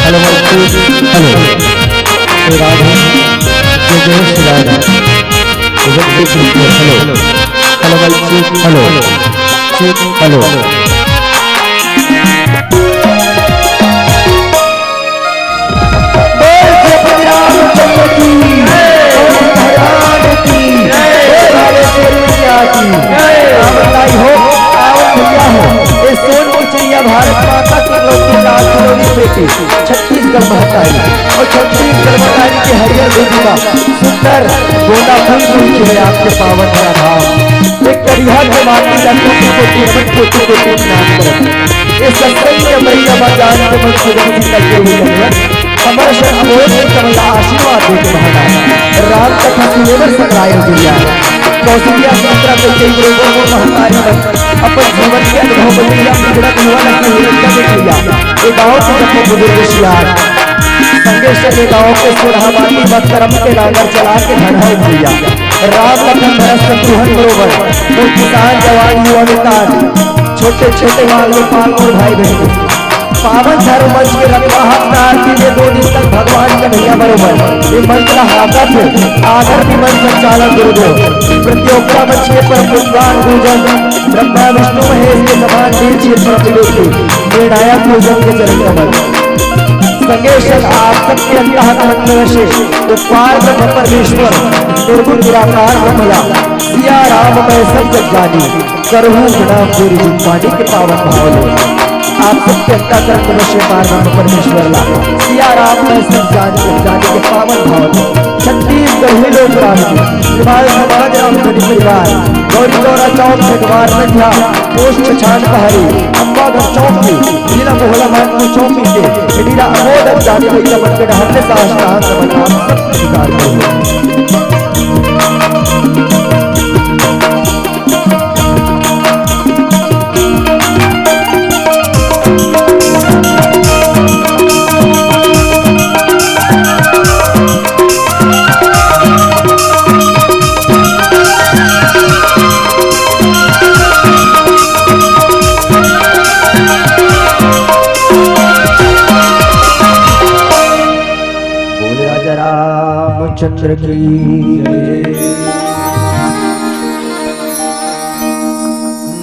Hello hello Shri Radhe जय जय Shri Radhe hello hello hello hello Bharat माता की लौटी लाल किलोनी बेटी छत्तीसगढ़ महतारी और छत्तीसगढ़ महतारी के हरियर देवी का सुंदर गोला फूल फूल खिले आपके पावन का धाम एक करिया के माटी का कोटि नाम करत ये सत्संग के मैया बाजान के मन सुगंध लगे हुए हैं अमर शरण अमोद कमला आशीर्वाद देते महाराज राम कथा सुनेवर संग्रायल दिया कौशल्या यात्रा में कई लोगों को महतारी बन अपन जीवन के अनुभव बदलिया गुणक हुआ नहीं हिरण्य में किया ये गांव के जब बुजुर्ग शियार संगे से गांव के सुरहाबादी बदकरम के नागर चला के धनहौ दिया राम लखन भरत शत्रुघ्न बरोबर वो किसान जवान युवा विकास छोटे छोटे वाले पाल और भाई बहन पावन धर्म मंच के रखवा आरती में 2 दिन तक भगवान कन्हैया बरोबर ये मंत्र हाकत आदर निमन संचालन गुरुदेव प्रतियोगिता मंच के पर पुष्पान पूजन ब्रह्मा विष्णु महेश के समान वीर क्षेत्र विलोकी निर्णायक पूजन के चरण कमल संगेशन आप सबके अंतःकरण से उपकार ब्रह्म परमेश्वर निर्गुण निराकार ब्रह्मला सिया राम मैं सब जग जानी करहूँ गुना पूरी पानी के पावन भाव आप सबके अंतःकरण से पार ब्रह्म परमेश्वर ला सिया राम मैं सब जानी के पावन भाव छत्तीसगढ़ ही लोग समाज राम परिवार गौरी गौरा चौक द्वार संध्या पोस्ट छान पहाड़ी अम्बागढ़ चौकी जिला मोहल्ला मानपुर चौकी के मीरा अमोद जाने वही नमन के ढहने साष्टांग नमन आप सब स्वीकार करें चंद्र की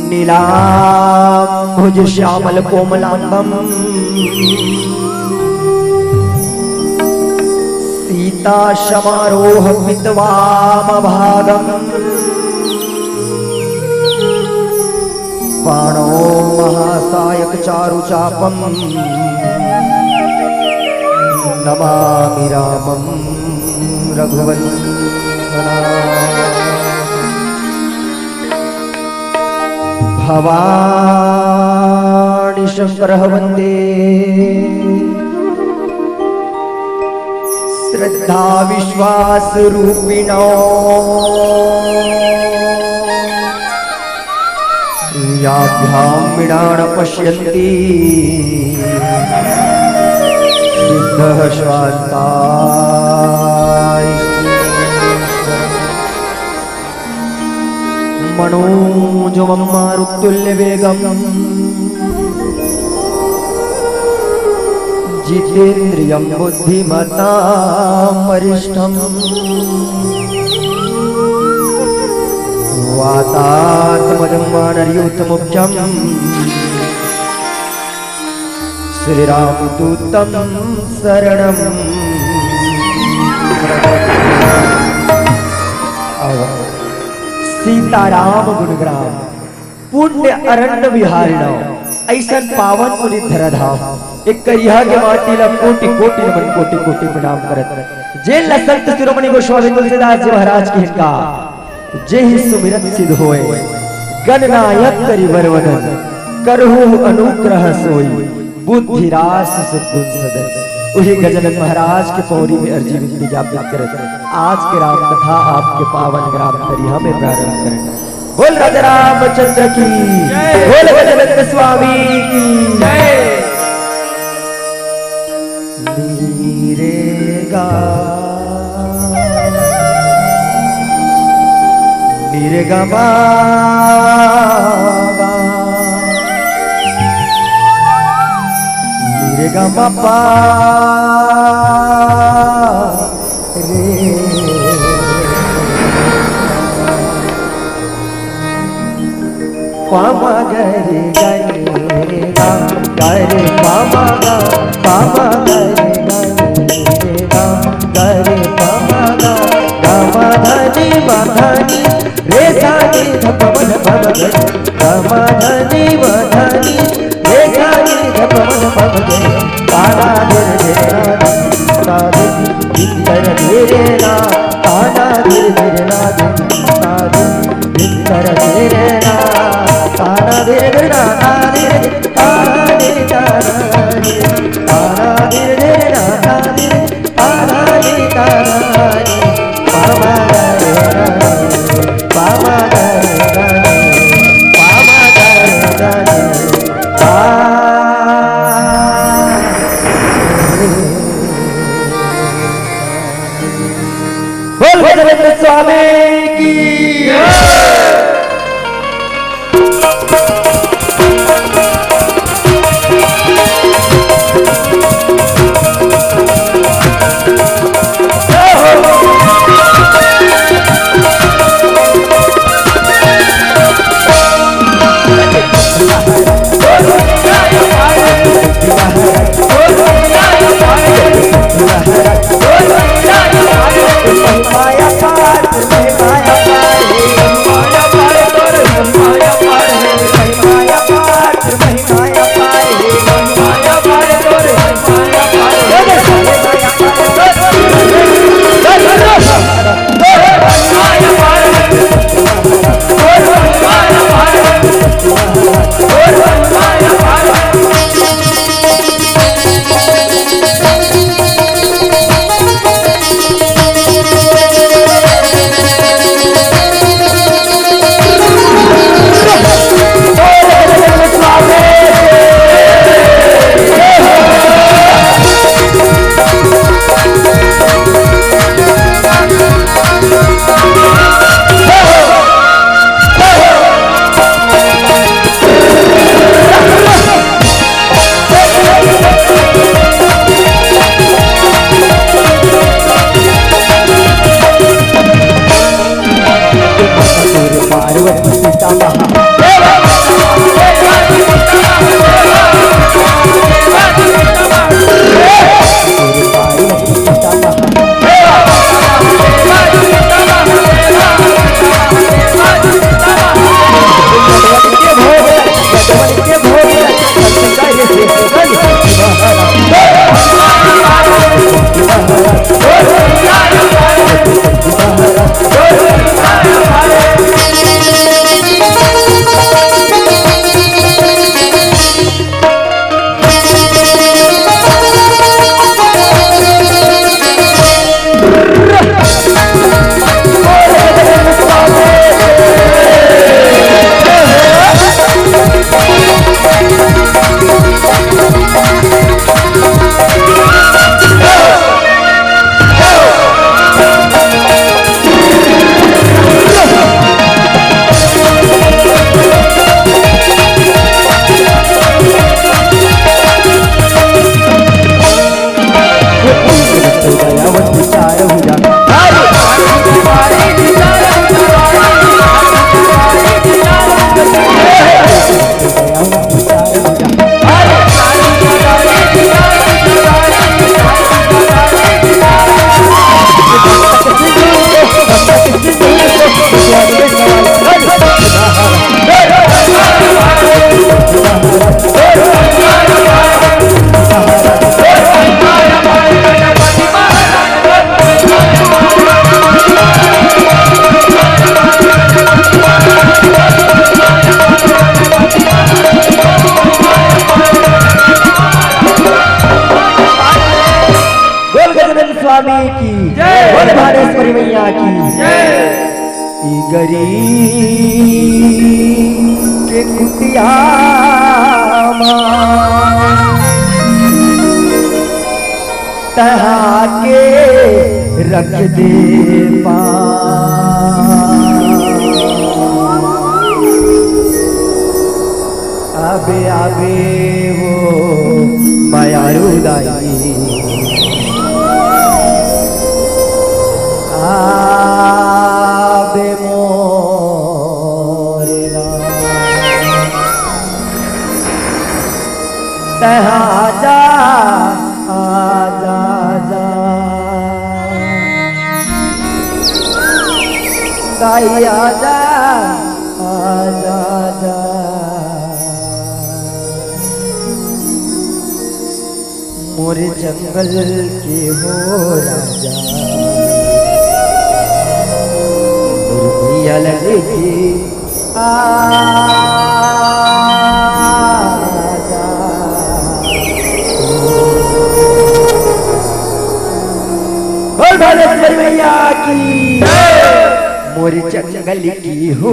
नीलांबुज श्यामल कोमलांगम सीता समारोह विद्वाम भागम बाणो महासायक चारु चापम नमामि रामम रघुवंशना भवानी शंकर वंदे श्रद्धा विश्वास रूपिणो याभ्यां मृडान पश्यन्ति सिद्धः श्वान्ता मनोजवं मारुतुल्य वेगम जितेन्द्रियं बुद्धिमतां वरिष्ठं वातात्मजं वानरयूथमुख्यं श्रीरामदूतं शरणं सीताराम गुणग्राम पुण्य अरण्य विहारिणो ऐसा पावन पुनि धराधाम एक करिया के माटी ला कोटि कोटि नमन कोटि कोटि प्रणाम करत जे लसंत शिरोमणि गोस्वामी तुलसीदास जी महाराज की हिंका जे ही सुमिरत सिद्ध होए गणनायक करि वरवदन करहु अनुग्रह सोई बुद्धि रास सद्गुण सदन वही गजानन महाराज के पौड़ी में अर्जी विनती ज्ञापित करत आज के राम कथा आपके पावन ग्राम करिया में प्रारंभ करें। बोल राजा रामचंद्र की बोल गजानन स्वामी की जय। नीरेगा नीरेगा बाबा रे ग म पा रे पा म ग रे ग रे गा ग रे पा म ग पा म ग रे ग रे गा ग रे पा म ग ग म ध नि म ध नि रे सा नि ध प म ध प म ग ग म ध नि म ध नि रे सा नि ध प म ध प म ग तारा रे रे ना ता रे इंदर रे रे ना तारा रे रे ना ता रे इंदर रे रे ना तारा रे रे ना तारा रे तारा रे तारा रे तारा रे रे ना तारा रे तारा रे पामा रे रे पामा रे रे पामा रे रे पा बोल बजरंग स्वामी की स्वामी की बोल भानेश्वरी मैया की गरीब के कुटिया तहा के रख दे पा आबे आबे वो दयालु दाई आबे मोरे तहाँ आजा आजा जा दाई आजा आजा जा मोरे जंगल के हो राजा मुर्गिया लगे आजा बोल भालेश्वरी मैया की मोरे जंगल की हो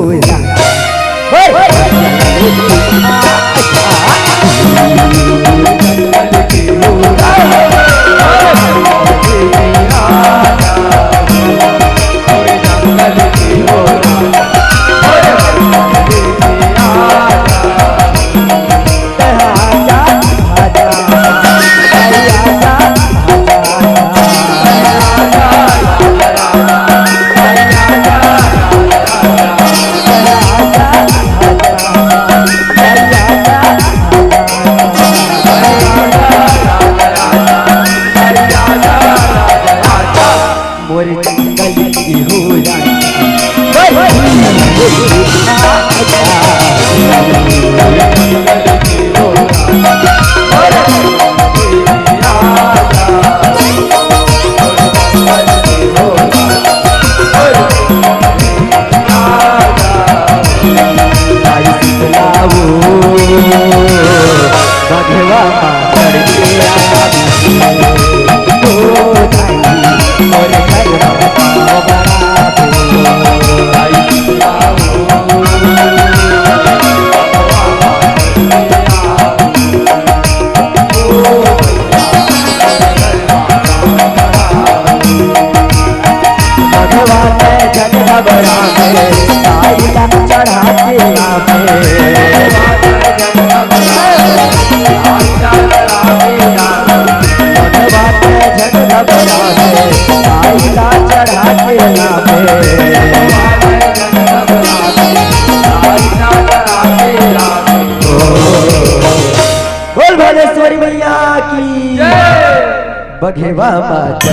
बोल भालेश्वरी मैया की बघेवा माता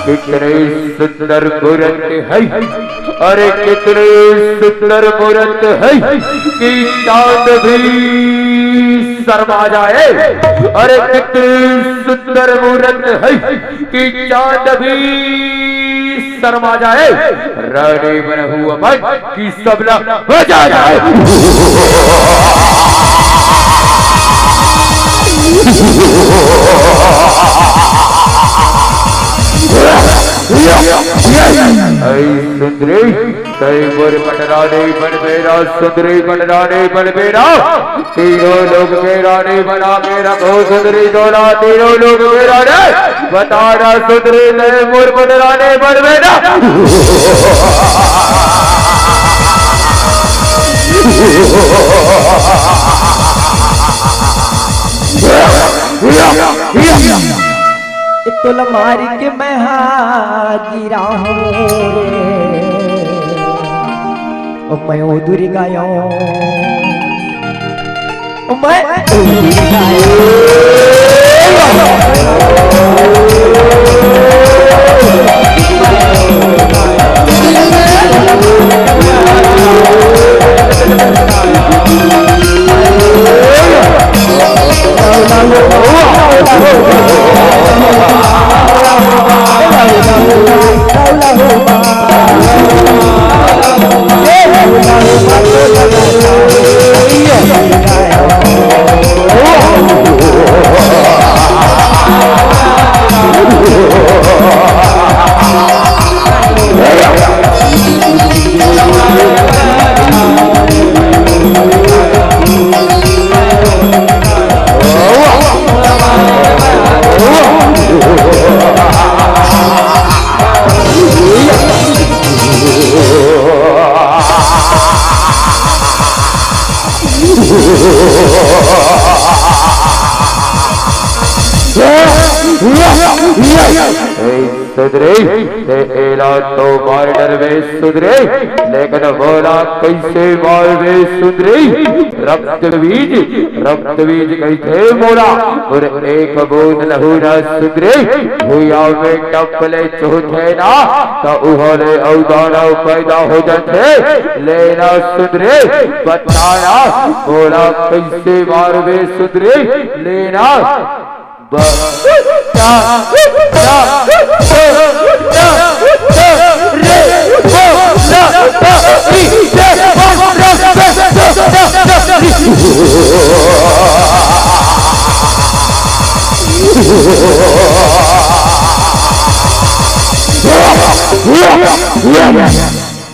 कितने सुंदर मूर्त है, अरे कितने सुंदर मूर्त है कि चांद भी शर्मा जाए। अरे कितनी सुंदर मूर्त है कि चांद भी शर्मा जाए। रानी बना हुआ मन कि सबला बजा जाए। सुंदरी कई मोर पटरानी बन मेरा, सुंदरी पटरानी बन मेरा, तीनों लोग मेरा नहीं बना के रखो। सुंदरी दोला तीनों लोग मेरा ने बताना। सुंदरी नहीं मोर पटरानी बन मेरा। तो लमारी के मैं हाजिरा हूँ रे, ओ मैं उधरी गाया ओ मैं उधरी गाया। सुधरे ते एला तो मार डरवे सुधरे लेकिन बोला कैसे मारवे सुधरे रक्त बीज कैसे बोला और एक बूंद लहू न सुधरे हुआ में टपले चौथे ना तो उहले औदाना पैदा हो जाते लेना सुधरे बताना बोला कैसे मारवे सुधरे लेना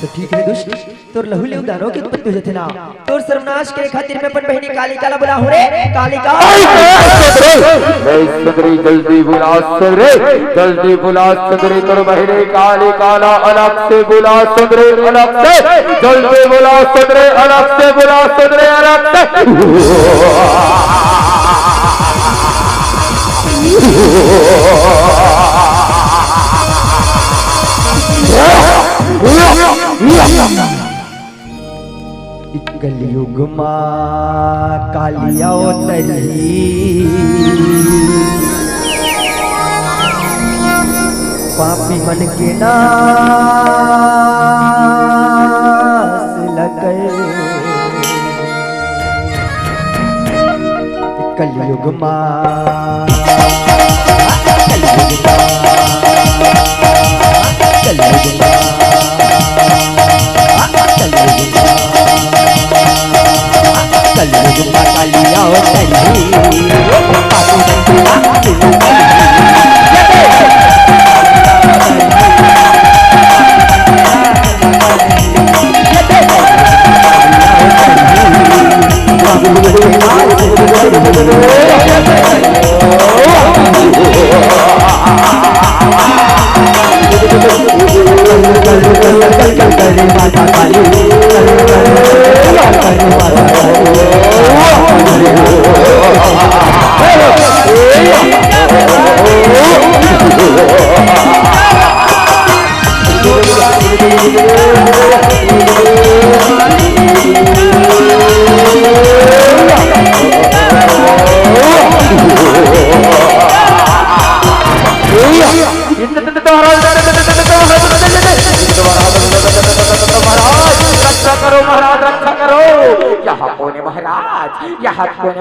तो ठीक है दुष्ट तोर लहू ले उदारो के उत्पत्ति हो ना तोर सर्वनाश के खातिर में अपन बहनी कालिका ला बुला हो रे कालिका सुंदरी जल्दी बुला सुंदरी जल्दी बुला सुंदरी तोर बहनी कालिका ला अलग से बुला सुंदरी अलग से जल्दी बुला सुंदरी अलग से बुला सुंदरी अलग कलयुग मां कालिया उतरी पापी मन के नाश लगे कलयुग मां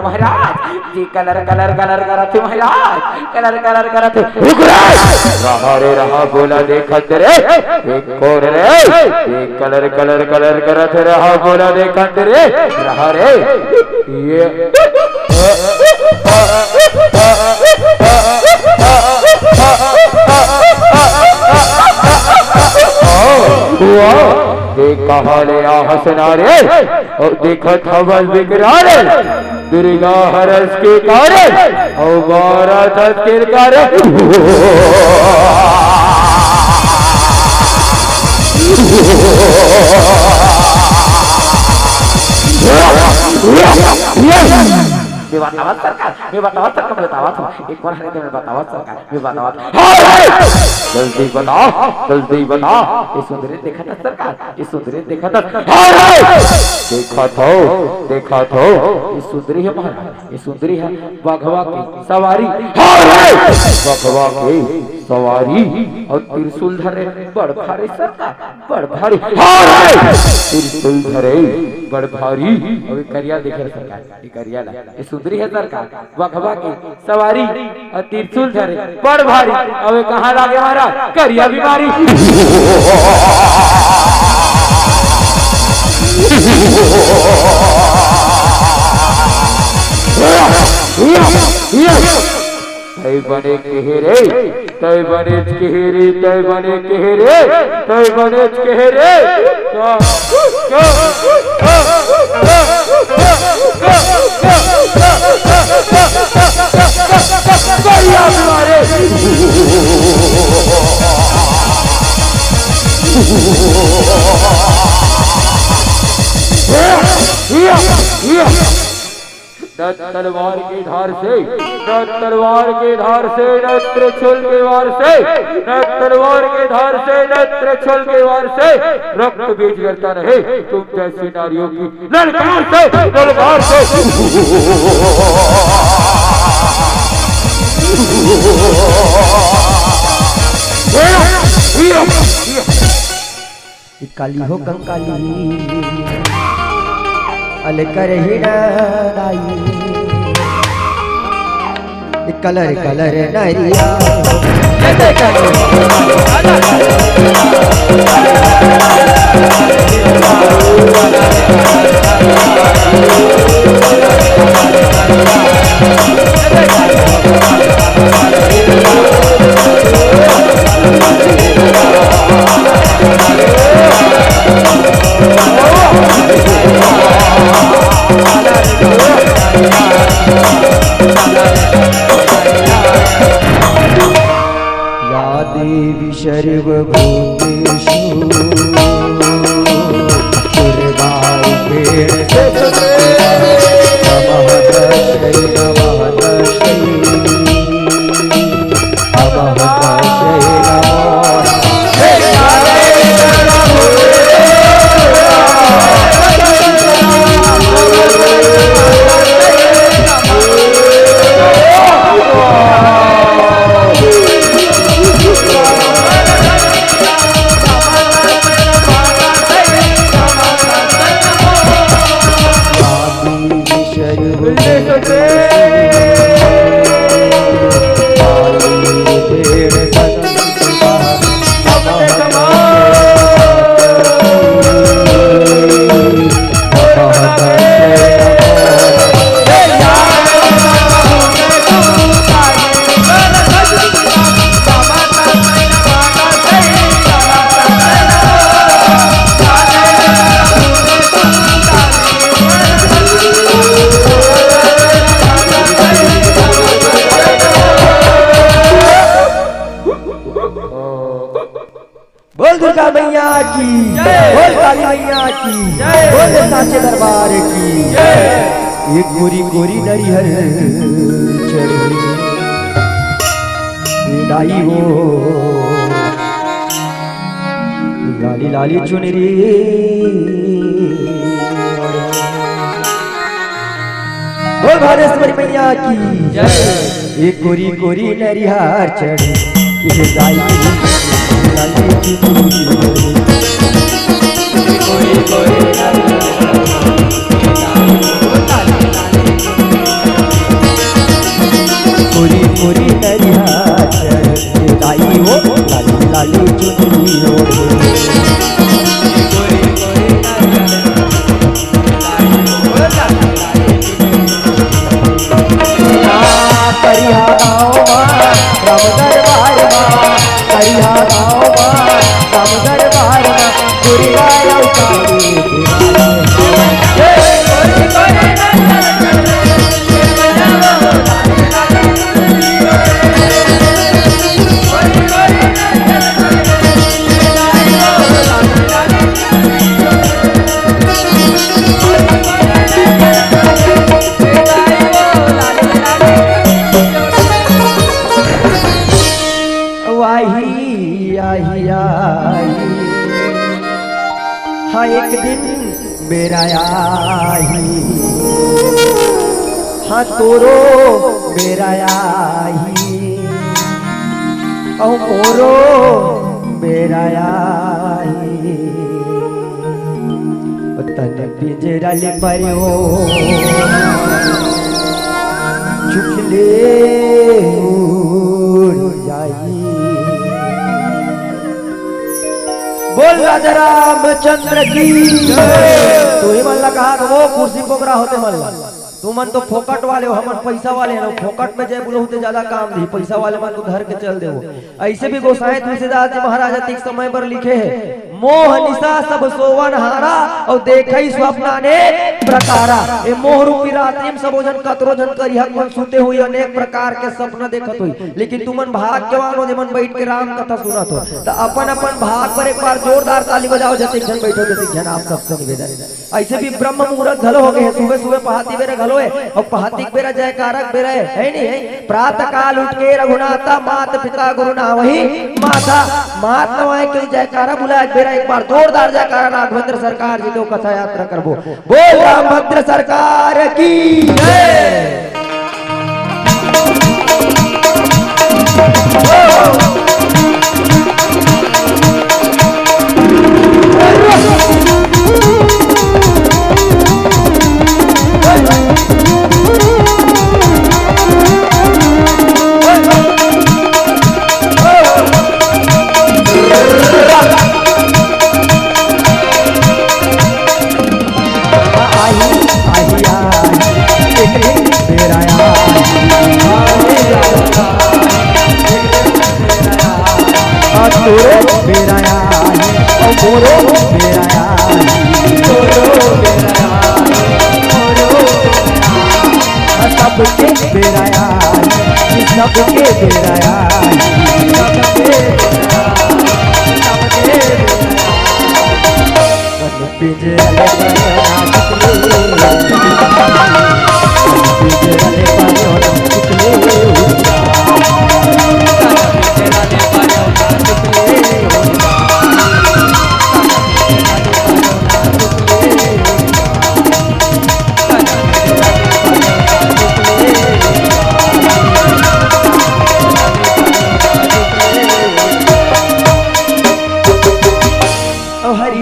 महाराज जी कलर कलर कलर करते महाराज कलर कलर करते रुक रे रहा बोला देखत रे एक कोर रे एक कलर कलर कलर करते रहा बोला देखत रे रहा रे ये देखा हाले हसना रे और देखा खबर बिकरार दुर्गा हरस के कारे और बारा दस के कारे बतावत सरकार एक बार हरे में बतावत सरकार जल्दी बता ये सुंदरी देखा था सरकार ये सुंदरी देखा था देखा था ये सुंदरी है महाराज ये सुंदरी है बघवा की सवारी बघवा की सवारी और त्रिशूल धरे बड़ भारी सरकार बड़ भारी त्रिशूल धरे बड़ भारी और करिया देखे सरकार ये करिया ला ये सुंदरी है सरकार बघवा की सवारी और त्रिशूल धरे बड़ भारी अब कहाँ लागे हमारा करिया बीमारी तय बने केहरे तय बने केहरे तय बने केहरे तय बने केहरे न तलवार की धार से, न तलवार की धार से, न त्रिशूल के वार से, न तलवार के धार से, न त्रिशूल के वार से रक्त बीज करता रहे तुम जैसी नारियों की ललकार से, ललकार से। काली हो कंकाली अलकर हिड़ाई कलर कलर नरिया देवी सर्वभूतेषु दुर्गाय नमः तस्यै नमः तस्यै नमः बोल दुर्गा मैया की बोल काली मैया की बोल साचे दरबार की एक गोरी गोरी नरिहर चढ़ी लाई हो लाली लाली चुनरी बोल भारेश्वरी मैया की एक गोरी गोरी नरिहर चढ़ी लाई पूरी पूरी नरिया लाई हो लाली लाली चुनरी ओढ़े करिया गाँव राम दरबार करिया गाँव राम दरबार पूरी गाया हाँ एक दिन मेरा आई हाँ तोरो मेरा आई औ मोरो मेरा आई तन पिंजरा ले परियो चुकले जाई बोल राजा रामचंद्र की तू ही मन लगा वो कुर्सी पोकरा होते मन तू मन तो फोकट वाले हो हमन पैसा वाले हैं फोकट में जय बोलो होते ज्यादा काम दी पैसा वाले मन तो धर के चल दे वो ऐसे भी गोसाई तुलसीदास जी महाराज अतिक समय पर लिखे हैं मोह निशा सब सोवन हारा और देखई स्वप्न अनेक प्रकारा। ए मोह रूपी रात्रि में सब जन कतरो जन करिहक मन सुते हुई अनेक प्रकार के सपना देखत हुई, लेकिन तुमन भाग्यवान हो जेमन बैठ के राम कथा सुनत हो। तो अपन अपन भाग पर एक बार जोरदार ताली बजाओ जैसे जन बैठो जैसे जन आप सबसे निवेदन। ऐसे भी ब्रह्म मुहूर्त घलो हो गए, सुबह सुबह पहाती बेरा घलो है और पहाती बेरा जयकारक बेरा है नहीं है। प्रातः काल उठ के रघुनाथा मात पिता गुरु ना वही माता मात नवाए के जयकारा बुलाए बेरा एक बार जोरदार जयकारा राघवेंद्र सरकार जी को कथा यात्रा करबो। बोल रामभद्र सरकार की जय।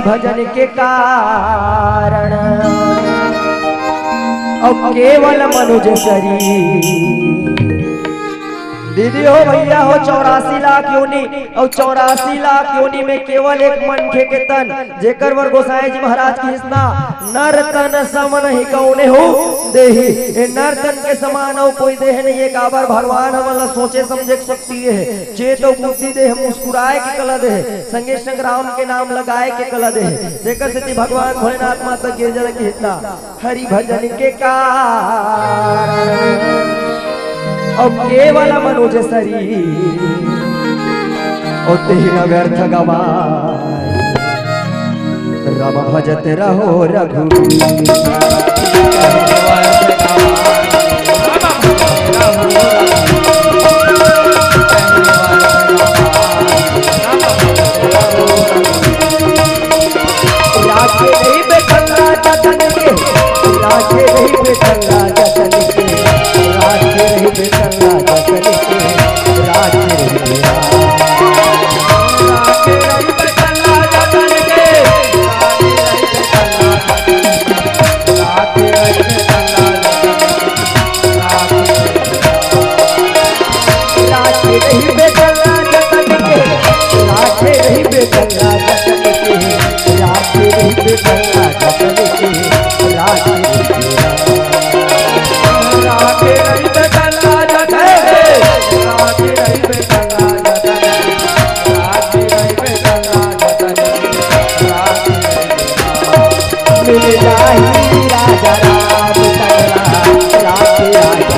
भजन के कारण और केवल मनुज शरीर। दीदी हो भैया हो 84 लाख योनि और 84 लाख योनि में केवल एक मनखे के तन जेकर वर गोसाई जी महाराज की हिस्सा नर तन समन ही कौने हो देही। ए नर तन के समान हो कोई देह नहीं, एक आवर भगवान हमला सोचे समझे शक्ति है। चेत और बुद्धि देह मुस्कुराए के कला दे संगे संग्राम के नाम लगाए के कला दे। जेकर से भगवान भोलेनाथ माता गिरजा की हिस्सा हरि भजन के कारण और केवल मनुज शरीर और तेरा व्यर्थ गवाए। रब भजत रहो रघुवीर लाखे नहीं बेटंगा जतन के, लाखे नहीं बेटंगा जतन के, लाखे नहीं बेटंगा जतन के, लाखे नहीं बेटंगा जतन के, लाखे नहीं बेटंगा लाखे नहीं बेटंगा जतन के, लाखे नहीं बेटंगा जतन के, लाखे नहीं बेटंगा जतन के, लाखे लाखे नहीं बेटंगा जतन के, लाखे नहीं बेटंगा जतन के, लाखे नहीं बेटंगा जतन के, लाखे मिल जाही राजा राम तगड़ा लाखे राजा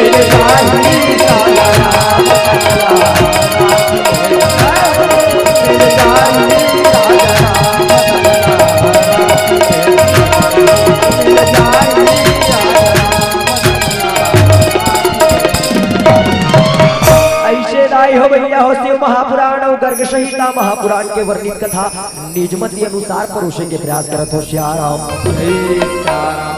मिल जाही राजा राम तगड़ा मिल जाही हो भैया हो शिव महापुराण और गर्ग संहिता महापुराण के वर्णित कथा निजमति अनुसार परोसे के प्रयास करत हो। श्याराम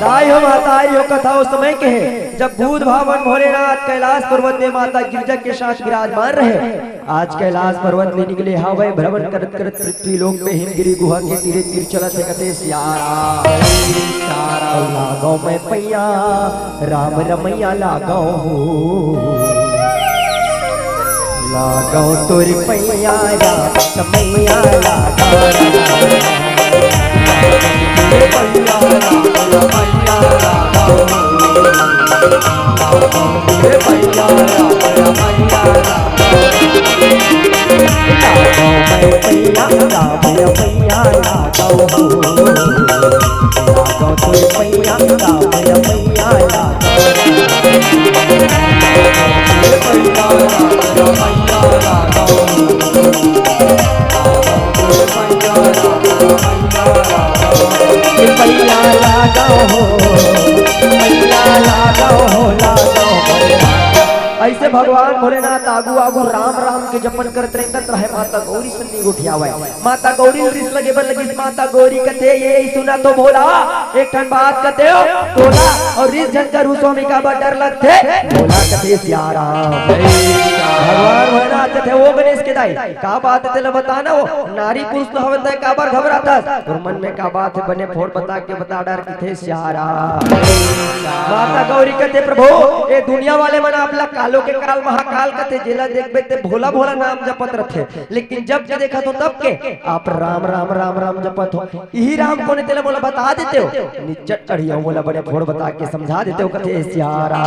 दाई हो माताई हो कथा उस समय के है जब भूत भावन भोलेनाथ कैलाश पर्वत में माता गिरजा के साथ विराजमान रहे। आज कैलाश पर्वत में निकले हवे भ्रमण करत करत पृथ्वी लोक में हिमगिरी गुहा के तीरे तीर चलत कते श्याराम लागो में पैया राम रमैया लागो लागो तोर पैया राम मैया लागो पैया राम मैया लागो पैया राम मैया लागो पैया राम पैया लागो हो लागो तोर पैया राम पैया लागो पैया लागो हो लागो ऐसे भगवान भोलेनाथ आगू आगू राम राम के जपन करते रहे माता गौरी सन्नी उठियावे माता गौरी रिस लगे बन लगी माता गौरी कथे ये सुना तो भोला एक ठन बात कथे हो तोला और रिस झंकर स्वामी का बड़ा डर लगते भोला कथे सियारा भगवान भोलेनाथ कथे वो गणेश के दाई का बात है तेला बताना वो नारी पुरुष तो हवत है का बार घबराता और मन में का बात है बने फोड़ बता के बता डर कथे सियारा माता गौरी कथे प्रभु ये दुनिया वाले मन आपला कालो के काल महाकाल कथे जेला देखबे ते भोला भोला नाम जपत रथे लेकिन जब देखा तो तब के आप राम राम राम राम जपत हो यही राम कोने तेला बोला बता देते हो निच्चट चढ़िया बोला बड़े फोड़ बता के समझा देते हो कथे सियारा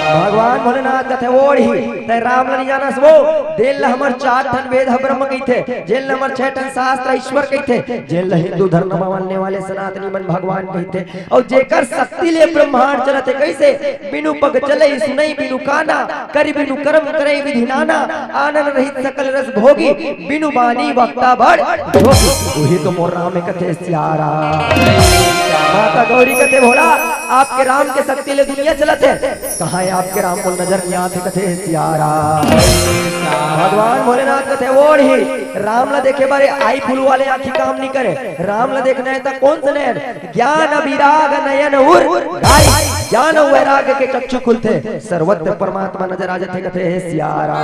भगवान भोलेनाथ कथे ओढ़ी ते राम नहीं जाना वो देल हमर 4 ठन वेद ब्रह्म कहिथे जेल हमर 6 ठन शास्त्र ईश्वर कहिथे जेल हिंदू धर्म मानने वाले सनातनी मन भगवान कहिथे और जेकर शक्ति ले ब्रह्मांड चलते कैसे बिनु पग चले सुनई बिनु काना करि बिनु कर्म करे विधि नाना आनंद रहित सकल रस भोगी बिनु बानी वक्ता बड़ जोगी वही तो मोर राम कथे सियारा माता गौरी कथे भोला आपके राम के शक्ति ले दुनिया चलत है कहाँ है आपके राम को नजर नहीं आते कथे सियारा भगवान भोलेनाथ कथे ओढ़ी राम ला देखे बारे आई फूल वाले आंखी काम नहीं करे राम ला देखना है तो कौन से नयन ज्ञान विराग नयन उर ज्ञान वैराग्य के चक्षु खुलते सर्वत्र परमात्मा नजर आ जाते कथे सियारा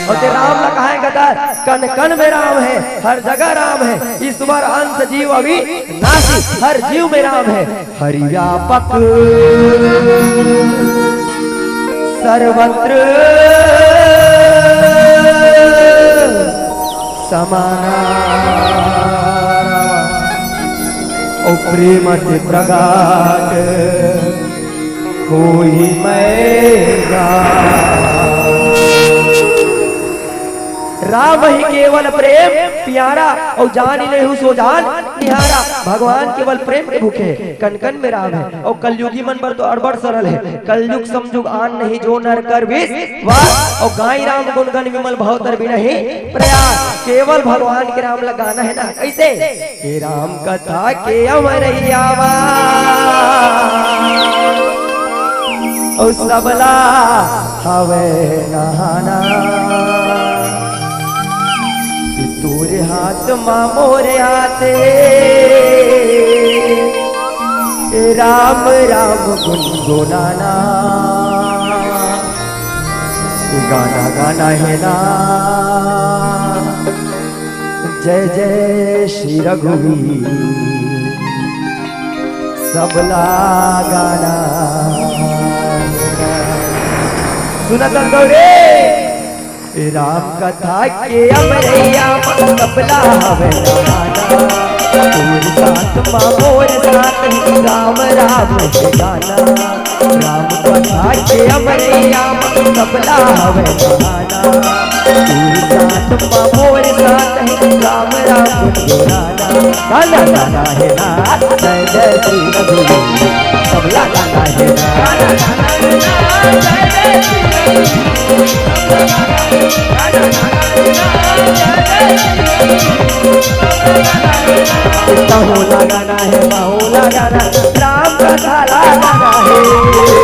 और ते राम ला कहा है गदर कन कन में राम है हर जगह राम है ईश्वर अंश जीव अभी नासी हर जीव में राम है हरि व्यापक सर्वत्र समाना ओ प्रेम ते प्रगाट कोई मैगा राम ही केवल प्रेम प्यारा और जान ही नहीं सो जान निहारा भगवान केवल प्रेम के भूखे कन कन में राम है और कलयुगी मन पर तो अड़बड़ सरल है कलयुग समझुग आन नहीं जो नर कर विष वास और गाय राम गुणगन विमल भवतर भी नहीं प्रयास केवल भगवान के राम लगाना है ना कैसे हे राम कथा के अमरैया और सबला हवे नहाना तोरे हाथ माँ मोरे हाथे राम राम गुनगुनाना गाना गाना है ना जय जय श्री रघुवीर सबला गाना सुना रे राम कथा के अमरैया सबला हवे नहाना तोरे साथ माँ मोर साथ राम राम है गाना राम कथा के अमरैया सबला हवे नहाना तोरे साथ माँ मोर साथ राम राम गुनगुनाना गाना गाना है ना जय जय श्री रघुवीर सबला गाना है ना गाना गाना है ना जय जय श्री बहुला गाना है बहुला गाना राम कथा लगाना है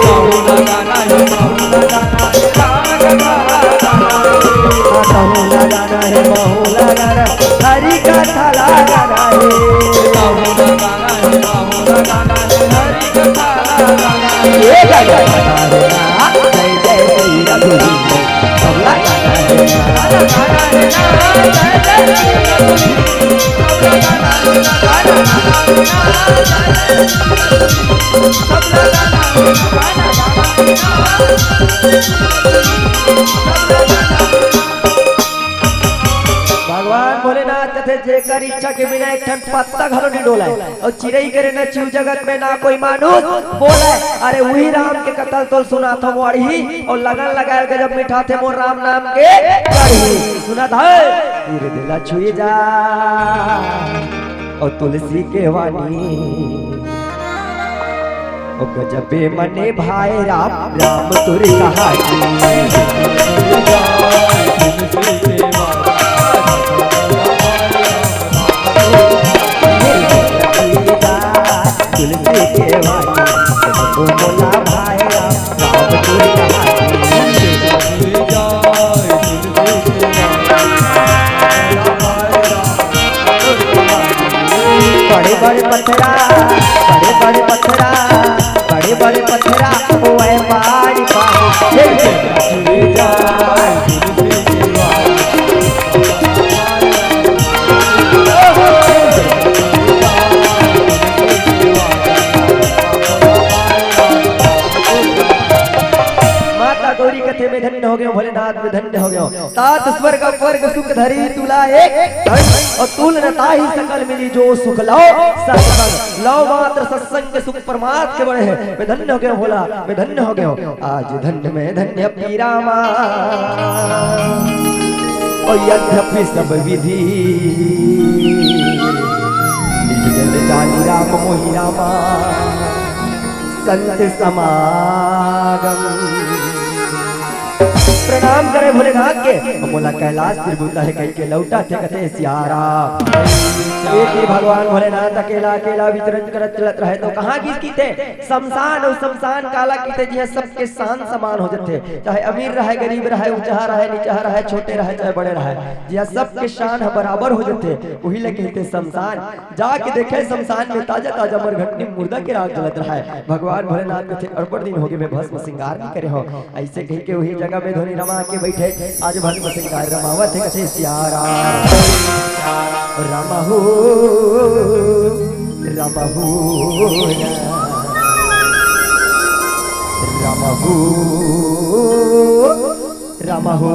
बहुला गाना है बहुला गाना राम कथा बहुला गाना है बहुला गाना हरि कथा लगाना है बहुला गाना है बहुला गाना हरि कथा लगाना है ये गाना है जय जय श्री रघुवीर सबला गाना है गाना गाना है जय जय श्री रघुवीर सबला गाना भगवान भोलेनाथ कथे जेकर इच्छा के बिना एक ठन पत्ता घरो नहीं डोला और चिड़ई करे न जीव जगत में ना कोई मानुष बोले अरे वही राम के कथा तो सुना था मोड़ी और लगन लगाए के जब मिठा थे मोर राम नाम के सुना था तीर दिला छुई जा और तुलसी के वाणी ओ गजबे मने भाई राम राम तुर कहानी तुलसी के वाणी बोला भाई राम राम तुर बड़े बड़े पत्थरा बड़े बड़े पत्थरा बड़े बड़े पत्थरा ओ है पहाड़ी माता गौरी कथे में धन्य हो गए भोलेनाथ में धन्य हो गए तात स्वर्ग वर्ग सुख धरी तुला एक और तुल रता ही सकल मिली जो सुख लो सत्संग लो मात्र सत्संग के सुख परमात्मा के बड़े हैं मैं धन्य हो गया भोला मैं धन्य हो गया आज धन्य में धन्य पीरामा और यद्यपि सब विधि जानी राम मोहि रामा संत समागम प्रणाम करे भोलेनाथ के बोला कैलाश त्रिभुता है कहीं के लौटा थे कथे सियारा एक ही भगवान भोलेनाथ अकेला अकेला विचरण करत चलत रहे तो कहाँ किसकी थे शमशान और शमशान काला की थे जिया सबके शान समान हो जाते चाहे अमीर रहे गरीब रहे ऊंचा रहे नीचा रहे छोटे रहे चाहे बड़े रहे जिया सबके शान बराबर हो जाते वही लगे थे शमशान जाके देखे शमशान में ताजा ताजा मरघटनी मुर्दा के राग चलत रहा है भगवान भोलेनाथ के थे अड़पड़ दिन हो गए मैं भस्म श्रृंगार नहीं करे हो ऐसे कहीं के वही जगह में धोनी रमा के बैठे आज भस्म श्रृंगार रमावत है कथे सियारा रामा हो रामा हो रामा हो रामा हो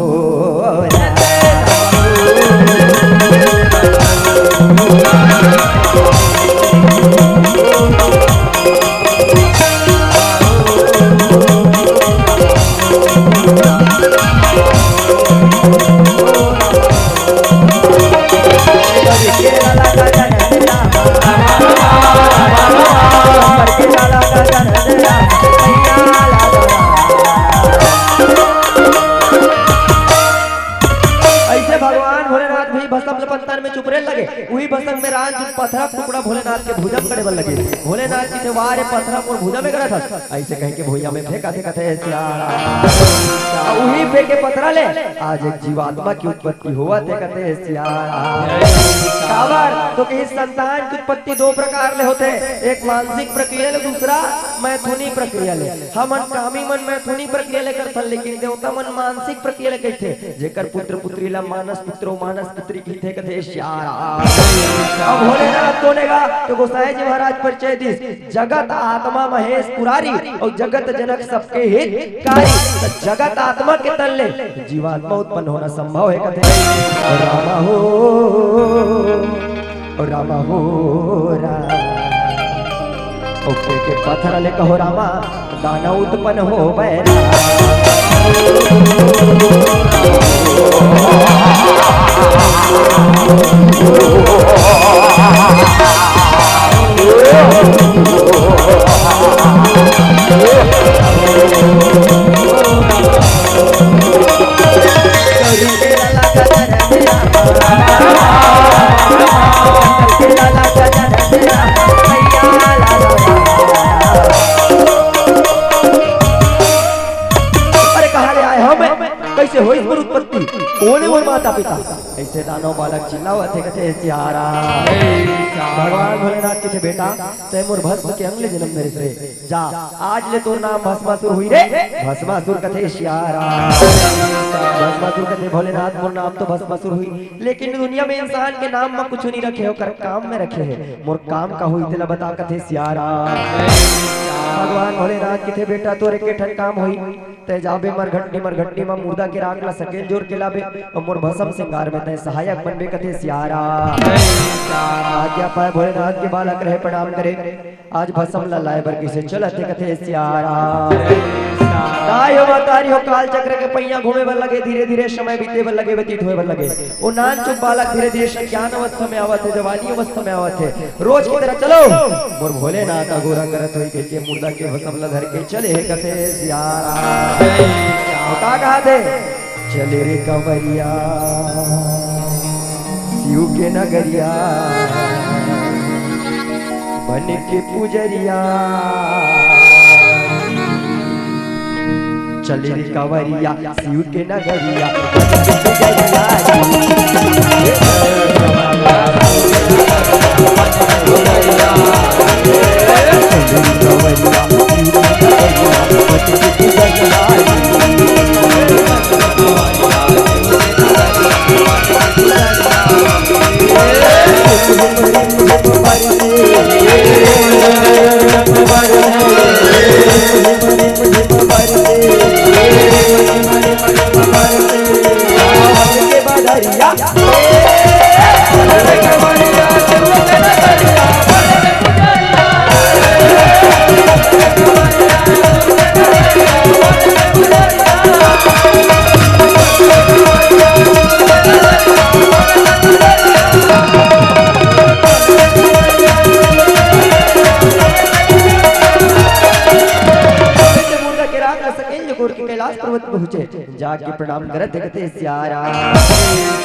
पत्थर टुकड़ा भोलेनाथ के भुजा करे बन लगे भोलेनाथ जी ने वारे पत्थर और भुजा में करा था ऐसे कह के भुजा में फेंका थे कथे सियारा वही फेंके पत्थर ले आज एक जीवात्मा की उत्पत्ति हुआ थे कथे सियारा काबर तो कि संतान की उत्पत्ति दो प्रकार ले होते एक मानसिक प्रक्रिया ले दूसरा मैथुनी प्रक्रिया ले हम कामी मन मैथुनी प्रक्रिया ले करथन लेकिन देवता मन मानसिक प्रक्रिया ले कहथे जेकर पुत्र पुत्री ला मानस पुत्रो मानस पुत्री की थे कथे सियारा अब भोलेनाथ कोनेगा तो गोसाई जी महाराज परिचय दिस जगत आत्मा महेश पुरारी और जगत जनक सबके हितकारी तो जगत आत्मा के तले जीवात्मा उत्पन्न होना संभव है कथे रामा हो रामा हो ओके के पत्थर ले कहो रामा दाना उत्पन्न हो बैरा माता पिता ऐसे दानव बालक चिल्लावत है कथे सियारा भगवान भोलेनाथ के बेटा ते मोर भस्म के अंगले जन्म मेरे से जा आज ले तोर नाम भस्मासुर हुई रे भस्मासुर कथे सियारा भस्मासुर कथे भोलेनाथ मोर नाम तो भस्मासुर हुई लेकिन दुनिया में इंसान के नाम में कुछ नहीं रखे हो कर काम में रखे है मोर काम का हुई तेला बता कथे सियारा भगवान भोलेनाथ के बेटा तोरे के ठन काम हुई ते जाबे मरघटनी में मुर्दा के राख ला सके जोर के लाबे और मोर भस्म श्रृंगार में ते सहायक बनबे कथे सियारा आज्ञा पाए भोलेनाथ के बालक रहे प्रणाम करे आज भस्म ला लाए बर किसे चलते कथे सियारा दाई हो मातारी हो काल चक्र के पहिया घूमे बर लगे, धीरे धीरे समय बीते बर लगे, व्यतीत होए बर लगे। वो नान चुप बालक धीरे धीरे ज्ञान अवस्था में आवत है, जवानी अवस्था में आवत है। रोज की तरह चलो मोर भोलेनाथ गोरा करत होई के मुर्दा के भसम धर के चले कथे सियारा। का कहा थे चले रे कंवरिया शिव के नगरिया बन के पुजरिया। चले रे कंवरिया शिव के नगरिया बन के पुजरिया। जाके प्रणाम करत देखते सियारा।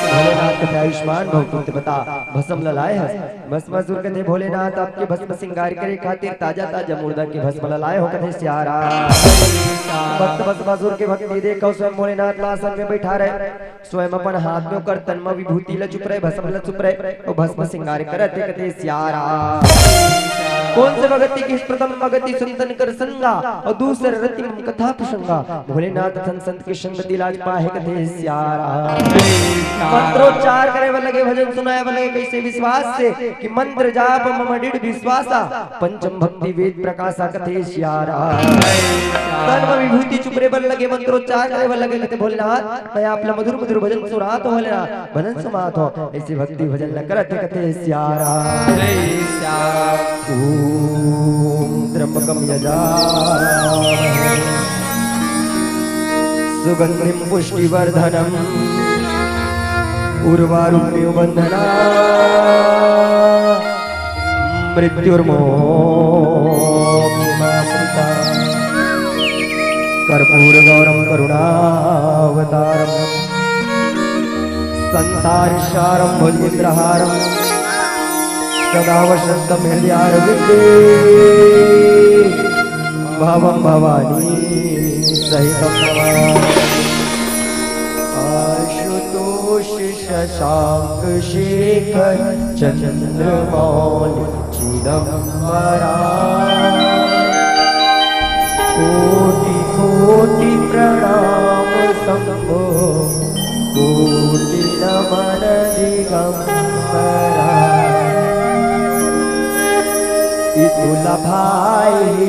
भोलेनाथ कथे आयुष्मान भव तुमते बता भस्म ललाए है। भस्म सुर कथे भोलेनाथ आपके भस्म सिंगार करे खातिर ताजा ताजा मुर्दा के भस्म ललाए हो कथे सियारा। भक्त भस्म सुर के भक्ति देखो स्वयं भोलेनाथ आसन में बैठा रहे, स्वयं अपन हाथ में कर तन में विभूति ल चुप रहे, भस्म ल चुप रहे और भस्म सिंगार करत देखते सियारा। कौन से भगति की प्रथम भगति सुनतन कर संगा और दूसरे रति कथा प्रसंगा। भोलेनाथ धन संत के संगति लाज पाहे कथे सियारा। मंत्रोच्चार करे वर लगे, भजन सुनाए वर लगे, कैसे विश्वास से कि मंत्र जाप मम दृढ़ विश्वासा, पंचम भक्ति वेद प्रकाशा कथे सियारा। तन में विभूति चुपरे वर लगे, मंत्रोच्चार करे वर लगे कथे भोलेनाथ मैं आपला मधुर मधुर भजन सुनात हो भोलेनाथ भजन सुनात हो। ऐसे भक्ति भजन न करत कथे सियारा। ओम त्र्यंबकम यजामहे सुगंधिं पुष्टिवर्धनम् उर्वारुकमिव बन्धना मृत्युर्मोक्षमाश्रिता। कर्पूरगौरं करुणावतारं संसारसारं भुजगेन्द्रहारं सदा वसन्तं हृदयारविन्दे भवं भवानी सहितं नमामि। आशुतोष शशांक शेखर चंद्रमौलि चिदंबरा कोटि कोटि प्रणाम शंभो कोटि नमन दिगंबरा। दुर्लभाई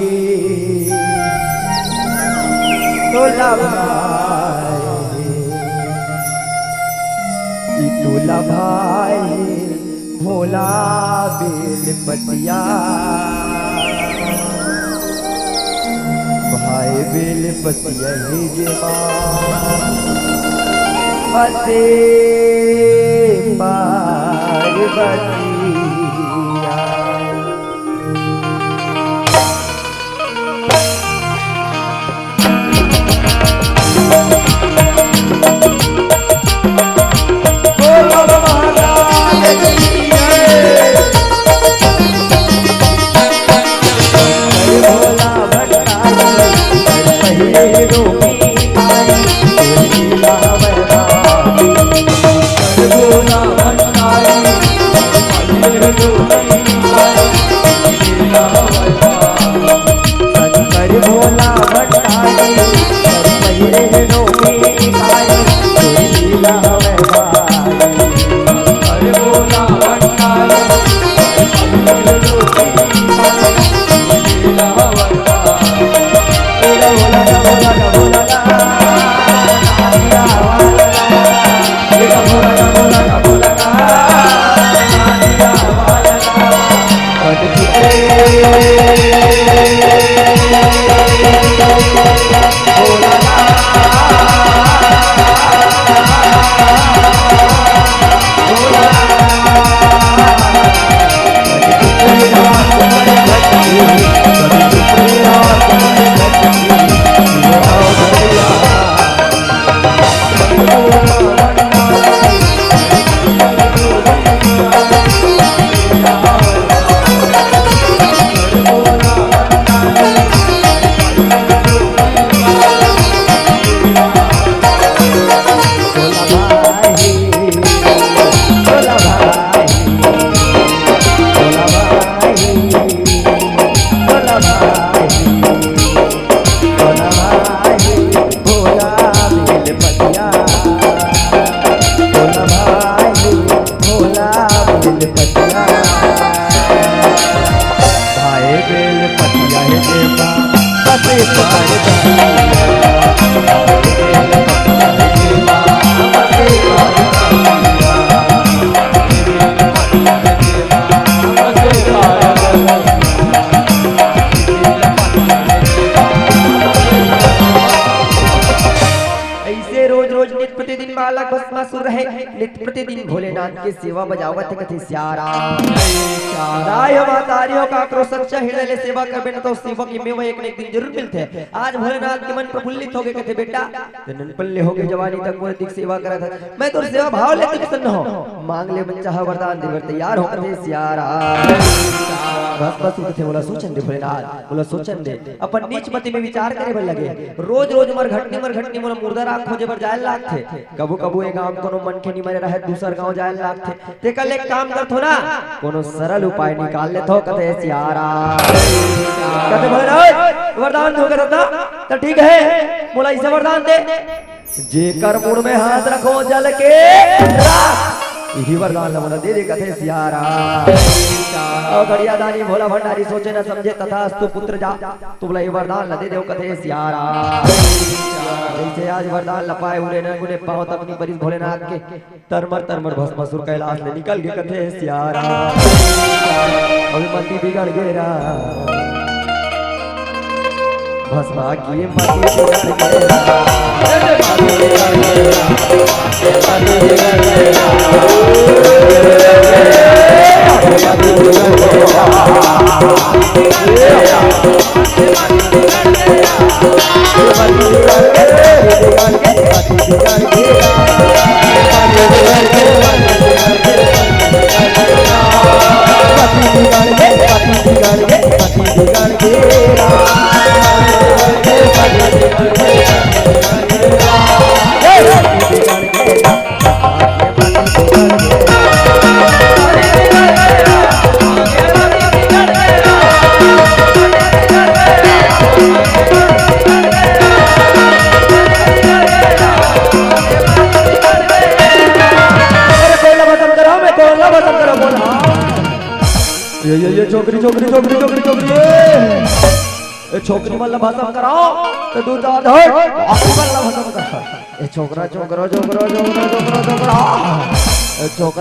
दुर्लभाई भोला बेलपतिया भाई बेलपतिया जे बसे पार्वती। Hey नित्य प्रतिदिन भोलेनाथ की सेवा बजावत कथे सियारा राय मातारियों का आक्रोश सच्चा हृदय ले सेवा करबे न तो सेवक की मेवा एक न एक दिन जरूर मिलते है। आज भोलेनाथ के मन प्रफुल्लित हो गए कहते बेटा ननपल्ले हो गए जवानी तक मोर दिख सेवा करत है मैं तो सेवा भाव लेते प्रसन्न हो मांग ले बच्चा वरदान देवर तैयार हो कथे सियारा बस कथे बोला सोचन दे भोलेनाथ बोला सोचन दे अपन नीच मति में विचार करे बल लगे रोज रोज मर घटनी मोला मुर्दा राख खोजे बर जाए लाग थे कबू कबू एक गांव कोनो मन के निमरे रहे दूसर गांव जाए लाग थे ते कल एक काम करत हो ना कोनो सरल उपाय निकाल ले तो कथे सियारा कथे भोलेनाथ वरदान दो करत ना तो ठीक है मोला इसे वरदान दे जे कर मुड़ में हाथ रखो जल के यही वरदान मोला दे कथे सियारा गड़िया दानी भोला भंडारी सोचे न समझे तथास्तु पुत्र जा तू बोला ये वरदान दे दे कथे सियारा जैसे आज वरदान लपाए उड़े न गुने पांव तक नहीं परिस भोलेनाथ के तरमर भस्मासुर कैलाश ले निकल गए कथे सियारा अभी मति बिगड़ गया भस्मा की मति बिगड़ ये छोकरी छोकरी मतलब भस्म कराओ तो दूर जा दो भस्म करो ए छोकरा छोकरा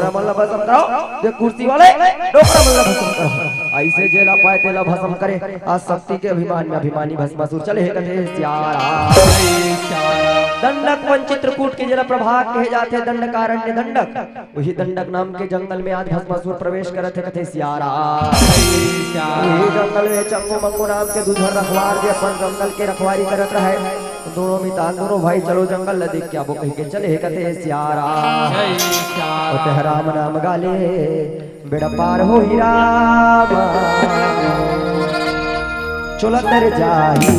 मतलब भस्म कराओ ये कुर्सी वाले डोकरा मतलब भस्म करो ऐसे जेला पाए तेला भस्म करे आज शक्ति के अभिमान में अभिमानी भस्मासुर चले कथे सियारा दंडक वन चित्रकूट के जरा प्रभाग कहे जाते दंडकारण्य दंडक वही दंडक नाम के जंगल में आज भस्मासुर प्रवेश करते कथे सियारा यही जंगल में चंगो मंगो नाम के दूधर रखवार के अपन जंगल के रखवारी करत रहे दोनों मितान दोनों भाई चलो जंगल ल देख के आबो कह के चले कथे सियारा ओ राम नाम गाले बेड़ा पार हो ही राम चलो तर जाही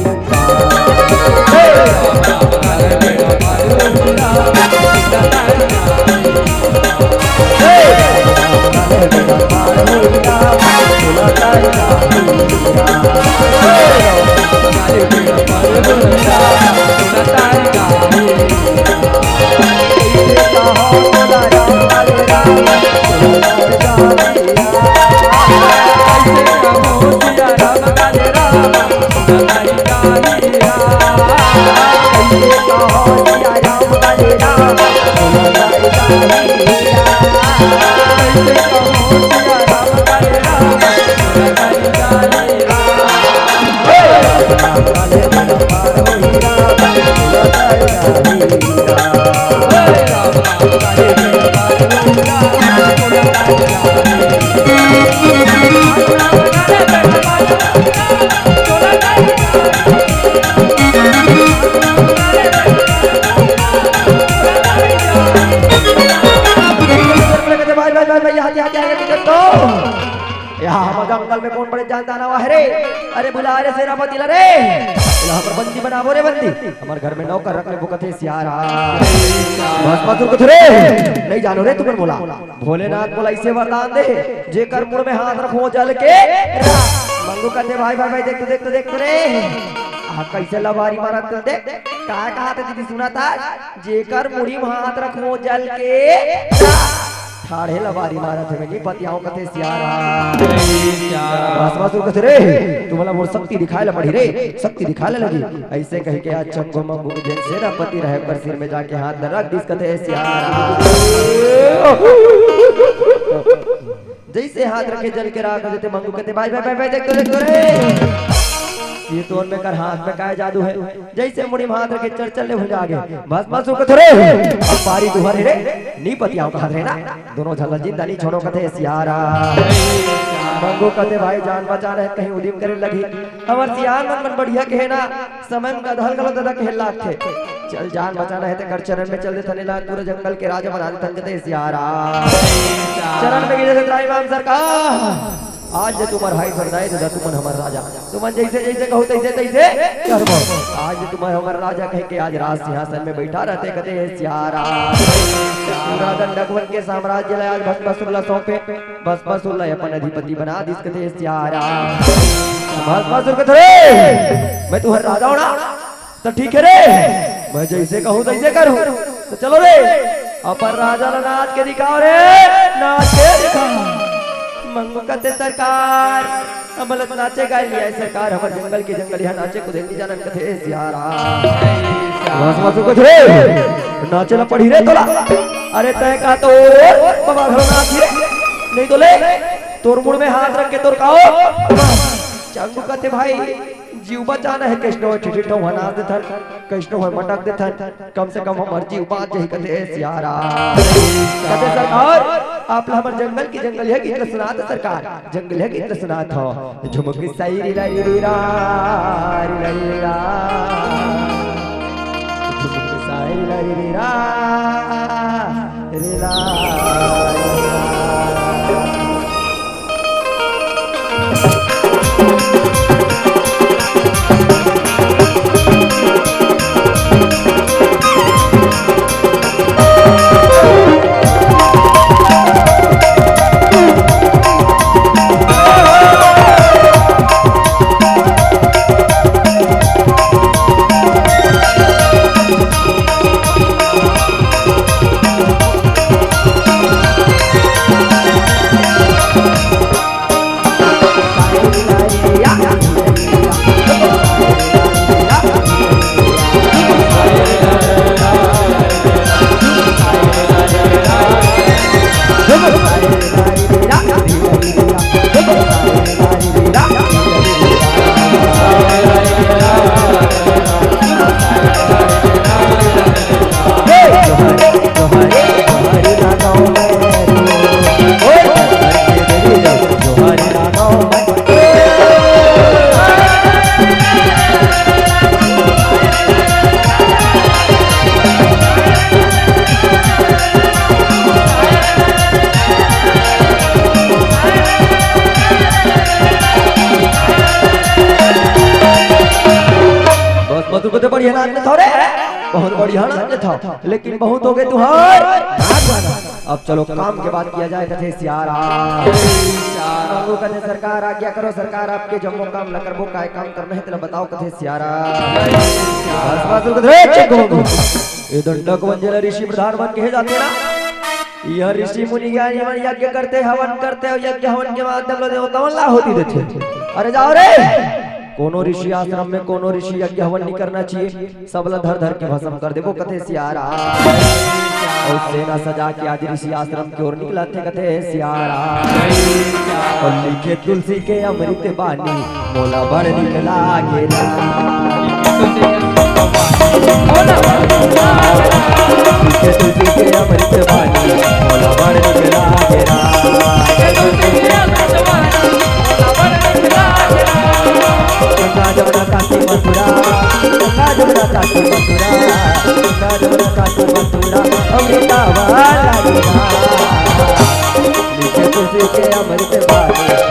जंगल में कौन बड़े जानता ना है रे अरे बुला रे सेनापति रे यहाँ पर बंदी बनावो रे बंदी हमारे घर में नौकर रखने को कथे सियारा भस्मासुर को रे नहीं जानो रे तुमने बोला भोलेनाथ बोला इसे वरदान दे जे कर मुड़ में हाथ रखो जल के मंगू कहते भाई देख रे कैसे लबारी मारा तो देख कहा था दीदी सुना था जेकर मुड़ी में हाथ रखो जल के ठाड़े लबारी मारा थे मैं पतियाओं कथे सियारा भस्मासुर कथे रे तू मला मोर शक्ति दिखाए ला पड़ी रे शक्ति दिखाने लगी ऐसे कह के आज चंगो मंगू जन सेनापति रहे पर सिर में जाके हाथ रख दिस कथे सियारा जैसे हाथ रखे जल के राख देते मंगू कहते भाई देख तो रे ये तो में कर हाथ में काय जादू है जैसे मुड़ी में हाथ रखे चल चल ले हो जागे बस बस रुक थोड़े अब पारी तुम्हारे रे नी पतियाओ कहा रे ना दोनों झलक जिंदा नहीं छोड़ो कथे सियारा मंगो कथे भाई जान बचा रहे कहीं उदिम करे लगी हमार सियार मन बढ़िया कहे ना समय का धल गलत दादा कहे लाख थे चल जान बचा रहे थे कर चरण में चल दे थने ला पूरे जंगल के राजा बना दे तंगते सियारा चरण में गिरे थे त्राईमाम सरकार आज जे तुम्हार भाई सरदाई दादा तुमन हमार राजा तुमन जैसे जैसे कहो तैसे तैसे करबो आज तुम्हार हमार राजा कह के आज राज सिंहासन में बैठा रहते कहते सियारा पूरा दंडकवन के साम्राज्य ले आज भस्मासुर सौंपे भस्मासुर अपन अधिपति बना दिस कहते सियारा भस्मासुर कहते मैं तुम्हार राजा हूं ना तो ठीक है रे मैं जैसे कहूं तैसे करूं तो चलो रे अपन राजा नाच के दिखाओ रे नाच के दिखाओ मंगू कहते सरकार अमलत नाचे गाय लिया सरकार हमारे जंगल के जंगल यहाँ नाचे को देखी जाना कथे सियारा कुछ रे नाचे ना पड़ी रे तोला अरे तय का तो बाबा घर नाच रे नहीं तो ले तोर मुड़ में हाथ रख के तोर काओ चंगू कहते भाई जीव बचाना है कृष्ण ठिठो हना दे थन कृष्ण हो मटक दे थन कम से कम हमर जीव बात जही कहते सियारा कहते सरकार आप हमर जंगल की जंगल है कि सुनात सरकार जंगल है कि सुनात हो झुमक साई री री री रा री री रा झुमक साई री री रा री रा बढ़िया नाच था रे बहुत बढ़िया नाच था लेकिन बहुत हो गए तुहार अब चलो काम के बाद किया जाए कथे सियारा मंगू कथे सरकार आज्ञा करो सरकार आपके जम्मो काम न करबो काय काम करना है तेरा बताओ कथे सियारा ये दंडक वंजल ऋषि प्रधान बन कहे जाते ना यह ऋषि मुनि ज्ञानी मन यज्ञ करते हवन करते और यज्ञ हवन के माध्यम देवताओं ला होती देते अरे जाओ रे कोनो ऋषि आश्रम में कोनो ऋषि यज्ञ हवन नहीं करना चाहिए सब धर धर के भस्म कर देवो कथे सियारा और सेना सजा के आज ऋषि आश्रम की ओर निकला थे कथे सियारा और लिखे तुलसी के अमृत बानी मोला बड़ निकला गेला लिखे तुलसी के अमृत बानी मोला बड़ निकला गेला गंगा जमुना काशी मथुरा गंगा जमुना काशी मथुरा गंगा जमुना काशी मथुरा अमृता वाला लिखे तुलसी के अमृत बानी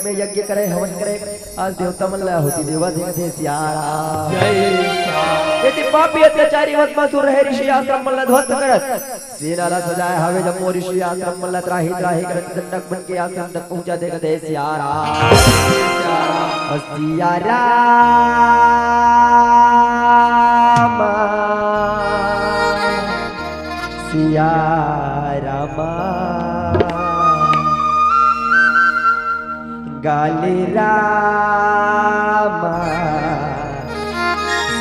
में यज्ञ करे हवन करे आज देवता मन ला होती देवा देखे सियारा यदि पापी अत्याचारी भस्मासुर रहे ऋषि आश्रम मन ला ध्वस्त करत सेना ला सजाए हवे जम्मो ऋषि आश्रम मन ला त्राही त्राही करत दंडक बन के आश्रम तक पहुंचा देगा दे सियारा सियारा सियारा काली रामा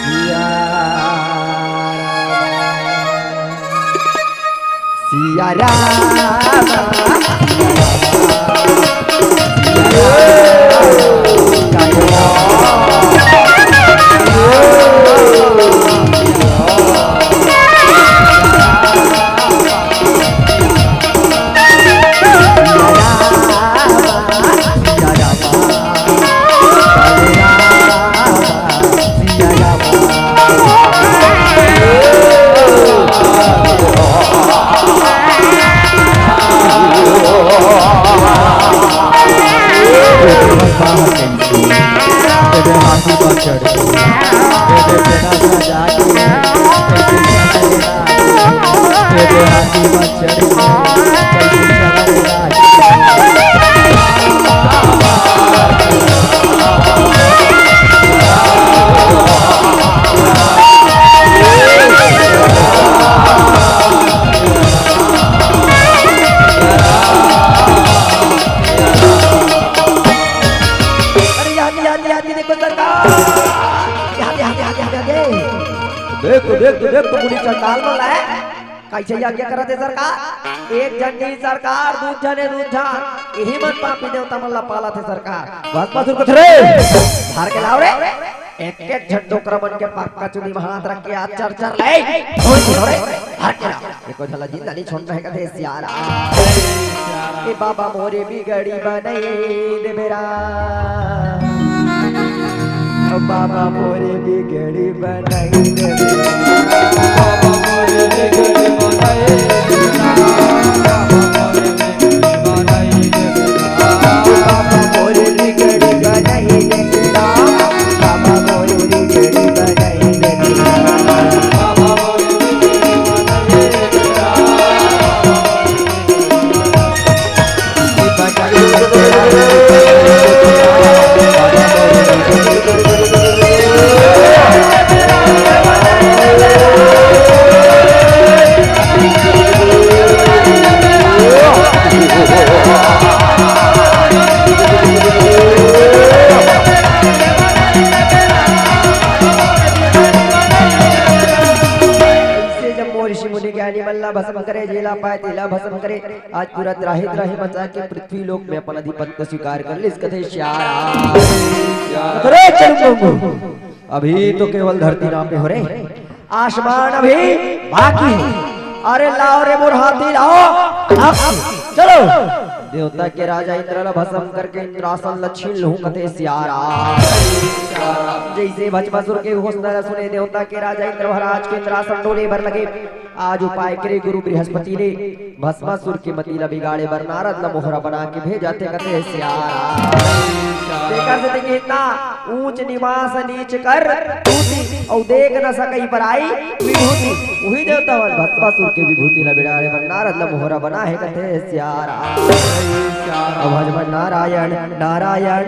सिया सिया रामा देख तो पूरी चंडाल में लाए कैसे यज्ञ करत है सरकार एक जन सरकार दूध जने दूध जान यही मन पापी देवता मल्ला पाला थे सरकार बस मसुर कुछ रे धार के लाओ रे एक एक झंडो क्रमन के पाप का चुनी हाथ रख के हाथ चर चर ले रे हाथ के लाओ देखो झला जिंदा नहीं छोड़ रहेगा थे सियारा ए बाबा मोरे बिगड़ी बनाई दे मेरा बाबा मोरे बिगड़ी बनाई दे बाबा मोरे बिगड़ी बनाई दे बाबा मोरे बिगड़ी बनाई दे बाबा मोरे बिगड़ी बनाई दे बाबा मोरे भस्म करे जेला पाए तेला भस्म करे आज पूरा त्राही त्राही मचा के पृथ्वी लोक में अपन अधिपत्य स्वीकार कर ले इस कथे अभी तो केवल धरती नाम पे हो रहे आसमान अभी बाकी है अरे लाओ रे मोर हाथी लाओ चलो देवता के राजा इंद्र भस्म करके इंद्रासन लक्षण लहू कथे सियारा जैसे भस्मासुर के घोषणा सुने देवता के राजा इंद्र महाराज के इंद्रासन डोले भर लगे आज उपाय करे गुरु बृहस्पति ने भस्मासुर के मतीला बिगाड़े बर नारद न मोहरा बना के भेजा थे कथे सियारा देखा से देखे इतना ऊंच निवास नीच कर टूटी और देख न सकई पराई विभूति वही देवता भस्मासुर के विभूति न बिगाड़े बर नारद न मोहरा बना है कथे सियारा भजमन नारायण नारायण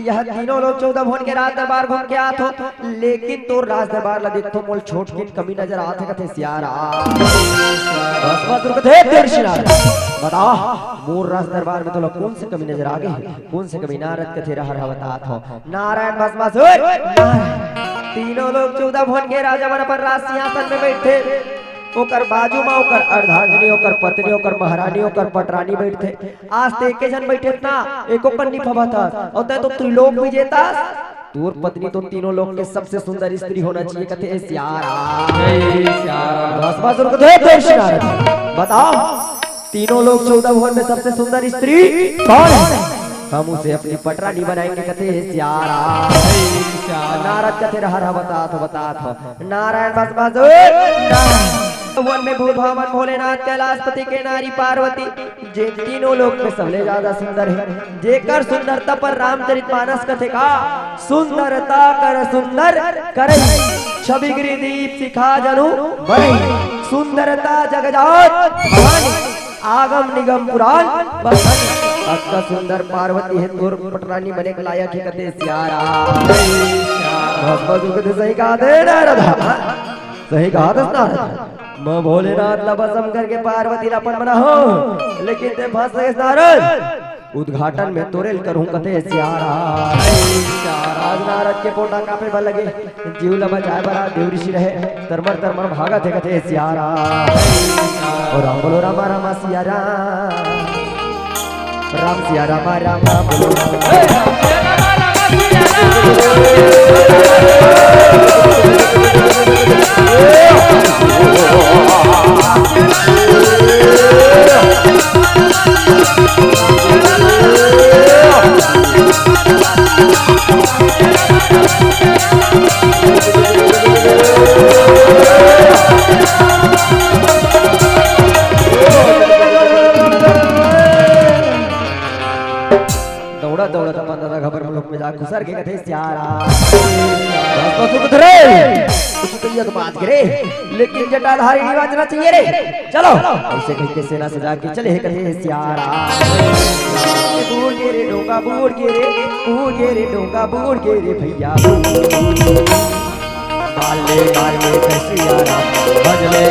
यह तीनों लोग 14 भुवन के राज दरबार घूम के आत हो लेकिन तो राज दरबार ला देख तो मोल छोट की कमी नजर आते कथे सियारा बस कथे दर्शना बता मोर राज दरबार में तो कौन से कमी नजर आ गई कौन से कमी नारद कथे रहा बतात हो नारायण बस तीनों लोग 14 भुवन के राजा मन पर राज सिंहासन में बैठे ओकर बाजू में ओकर अर्धांगिनी ओकर पत्नी ओकर महारानी ओकर पटरानी बैठे आज ते के जन बैठे ना एको कन्नी फबता और ते तो त्रिलोक विजेता तोर पत्नी तो तीनों लोग के सबसे सुंदर स्त्री होना चाहिए कथे सियारा बस बस कथे दर्शना बताओ तीनों लोग 14 भुवन में सबसे सुंदर स्त्री कौन है? हम उसे अपनी पटरानी बनाएंगे। कथे श्यारा नारद कथे रहा बता नारायण बस वन में भूत भावन भोलेनाथ कैलाशपति के नारी पार्वती जे तीनों लोग में सबसे ज्यादा सुंदर है। जेकर सुंदरता पर रामचरितमानस कथे का सुंदरता कर सुंदर करे छवि दीप सिखा जनु बने सुंदरता जगजात भवानी आगम निगम पुराण बखानी अक्का सुंदर पार्वती है तोर पटरानी बने के लायक है। कथे श्यारा सही कहा दे नारदा, सही कहा दस नारद। मैं भोलेनाथ लबसम करके पार्वती लापन बना हो, लेकिन ते फंस गए नारद उद्घाटन में तोरेल करूं। कथे श्यारा आज नारद के पोटा कापे बल लगे जीव लब जाए बड़ा देव ऋषि रहे तरमर भागा थे। कथे श्यारा और राम बोलो रामा रामा सिया राम सिया रामा रामा बोलो दौड़ा पंद्रह खबर मुल्क में जा घुसर के कथे श्यारा कुछ बात करे लेकिन जटाधारी नहीं बाजना चाहिए रे। चलो ऐसे कहीं के सेना से जाके चले कथे श्यारा बूढ़ के रे डोंगा बूढ़ के रे डोंगा बूढ़ के रे भैया बाले बाले श्यारा भजले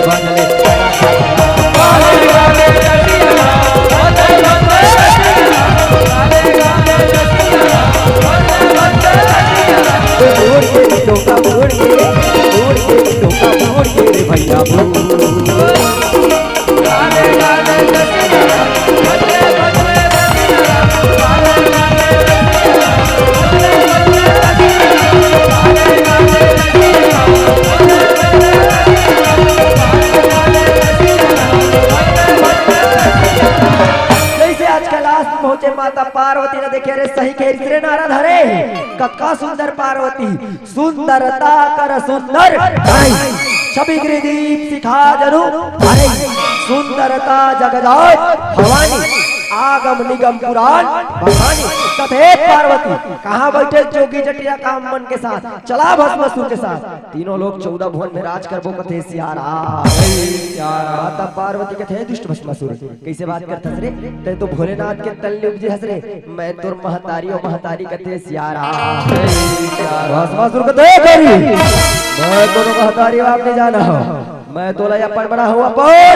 माता पार्वती ने देखे रे सही के रे नारद हरे कक्का सुंदर पार्वती सुंदरता कर सुंदर छवि दीप सिखा जनु अरे सुंदरता जगजात भवानी आगम निगम पुराण भवानी। कथे पार्वती कहाँ बैठे जोगी जटिया काम मन के साथ चला भस्मासुर के साथ तीनों लोग 14 भुवन में राज करबो। कथे श्यारा माता पार्वती कथे दुष्ट भस्मासुर कैसे बात करत रे ते तो भोलेनाथ के तल्ले उपजे हंस रे मैं तोर महतारी और महतारी। कथे श्यारा भस्मासुर कथे करी मैं तोर महतारी आपने जाना हो मैं तोला अपन बना हुआ अपन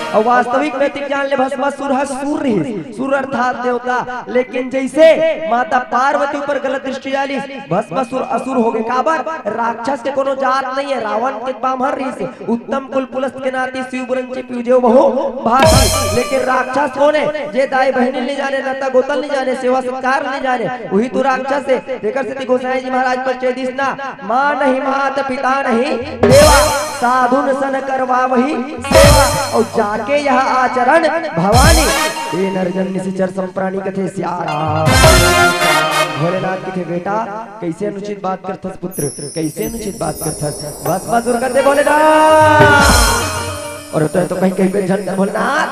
और वास्तविक नैतिक जान ले भस्मासुर है सूर्य अर्थात देवता। लेकिन जैसे माता पार्वती ऊपर गलत दृष्टि डाली भस्मासुर असुर हो गए। काबर राक्षस के कोनो जात नहीं है रावण के बामहर रही से उत्तम कुल पुलस्त के नाती शिव बुरंची पूजे बहु भाती। लेकिन राक्षस कौन है जे दाई बहनी नहीं जाने नाता गोतल नहीं जाने सेवा सत्कार नहीं जाने वही तो राक्षस है। देकर सती गोसाई जी महाराज पर चेदिस ना मां नहीं मात पिता नहीं देवा साधुन सन करवा वही सेवा और जाके यह आचरण भवानी ये नरजन निशिचर संप्राणी कथे श्यारा। भोलेनाथ के बेटा कैसे अनुचित बात करथस पुत्र कैसे अनुचित बात करथस भस्मासुर करते भोलेनाथ और तो कहीं कहीं पे झंकार भोलेनाथ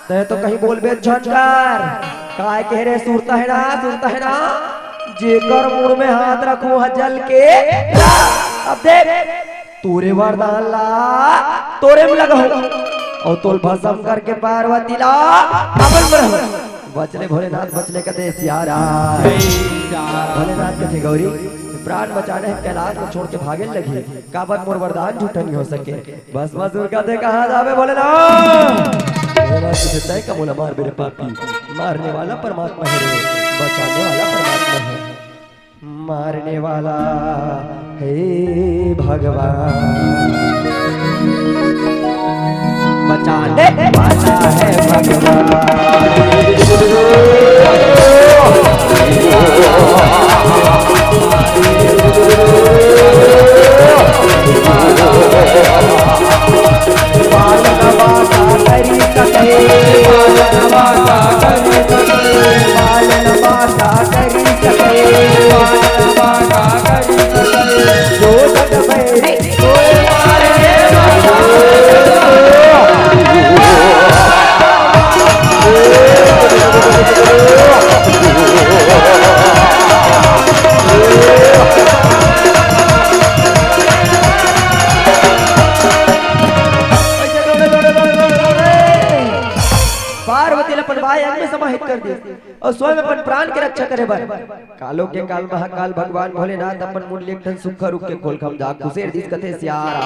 ते तो कहीं बोल बे झंकार काय कह रे सुरता है ना जेकर मुड़ में हाथ रखो जल के अब देख तोरे वरदान ला तोरे में लगा और तोल भस्म करके पार्वती ला अपन में बचले भोलेनाथ बचले कथे श्यारा। भोलेनाथ कथे गौरी प्राण बचाने है कैलाश को छोड़ के भागे लगी काबर मोर वरदान झूठा नहीं हो सके बस मजदूर कथे कहां जावे भोलेनाथ तय का बोला मार मेरे पापी मारने वाला परमात्मा है रे बचाने वाला परमात्मा है मारने वाला हे भगवान बचाने वाला है भगवान। बाल का बाता करी कथे करे बर कालो के काल महाकाल भगवान भोलेनाथ अपन मुंड लेखन सुख रुख के खोल खम जा खुशेर दिस कथे सियारा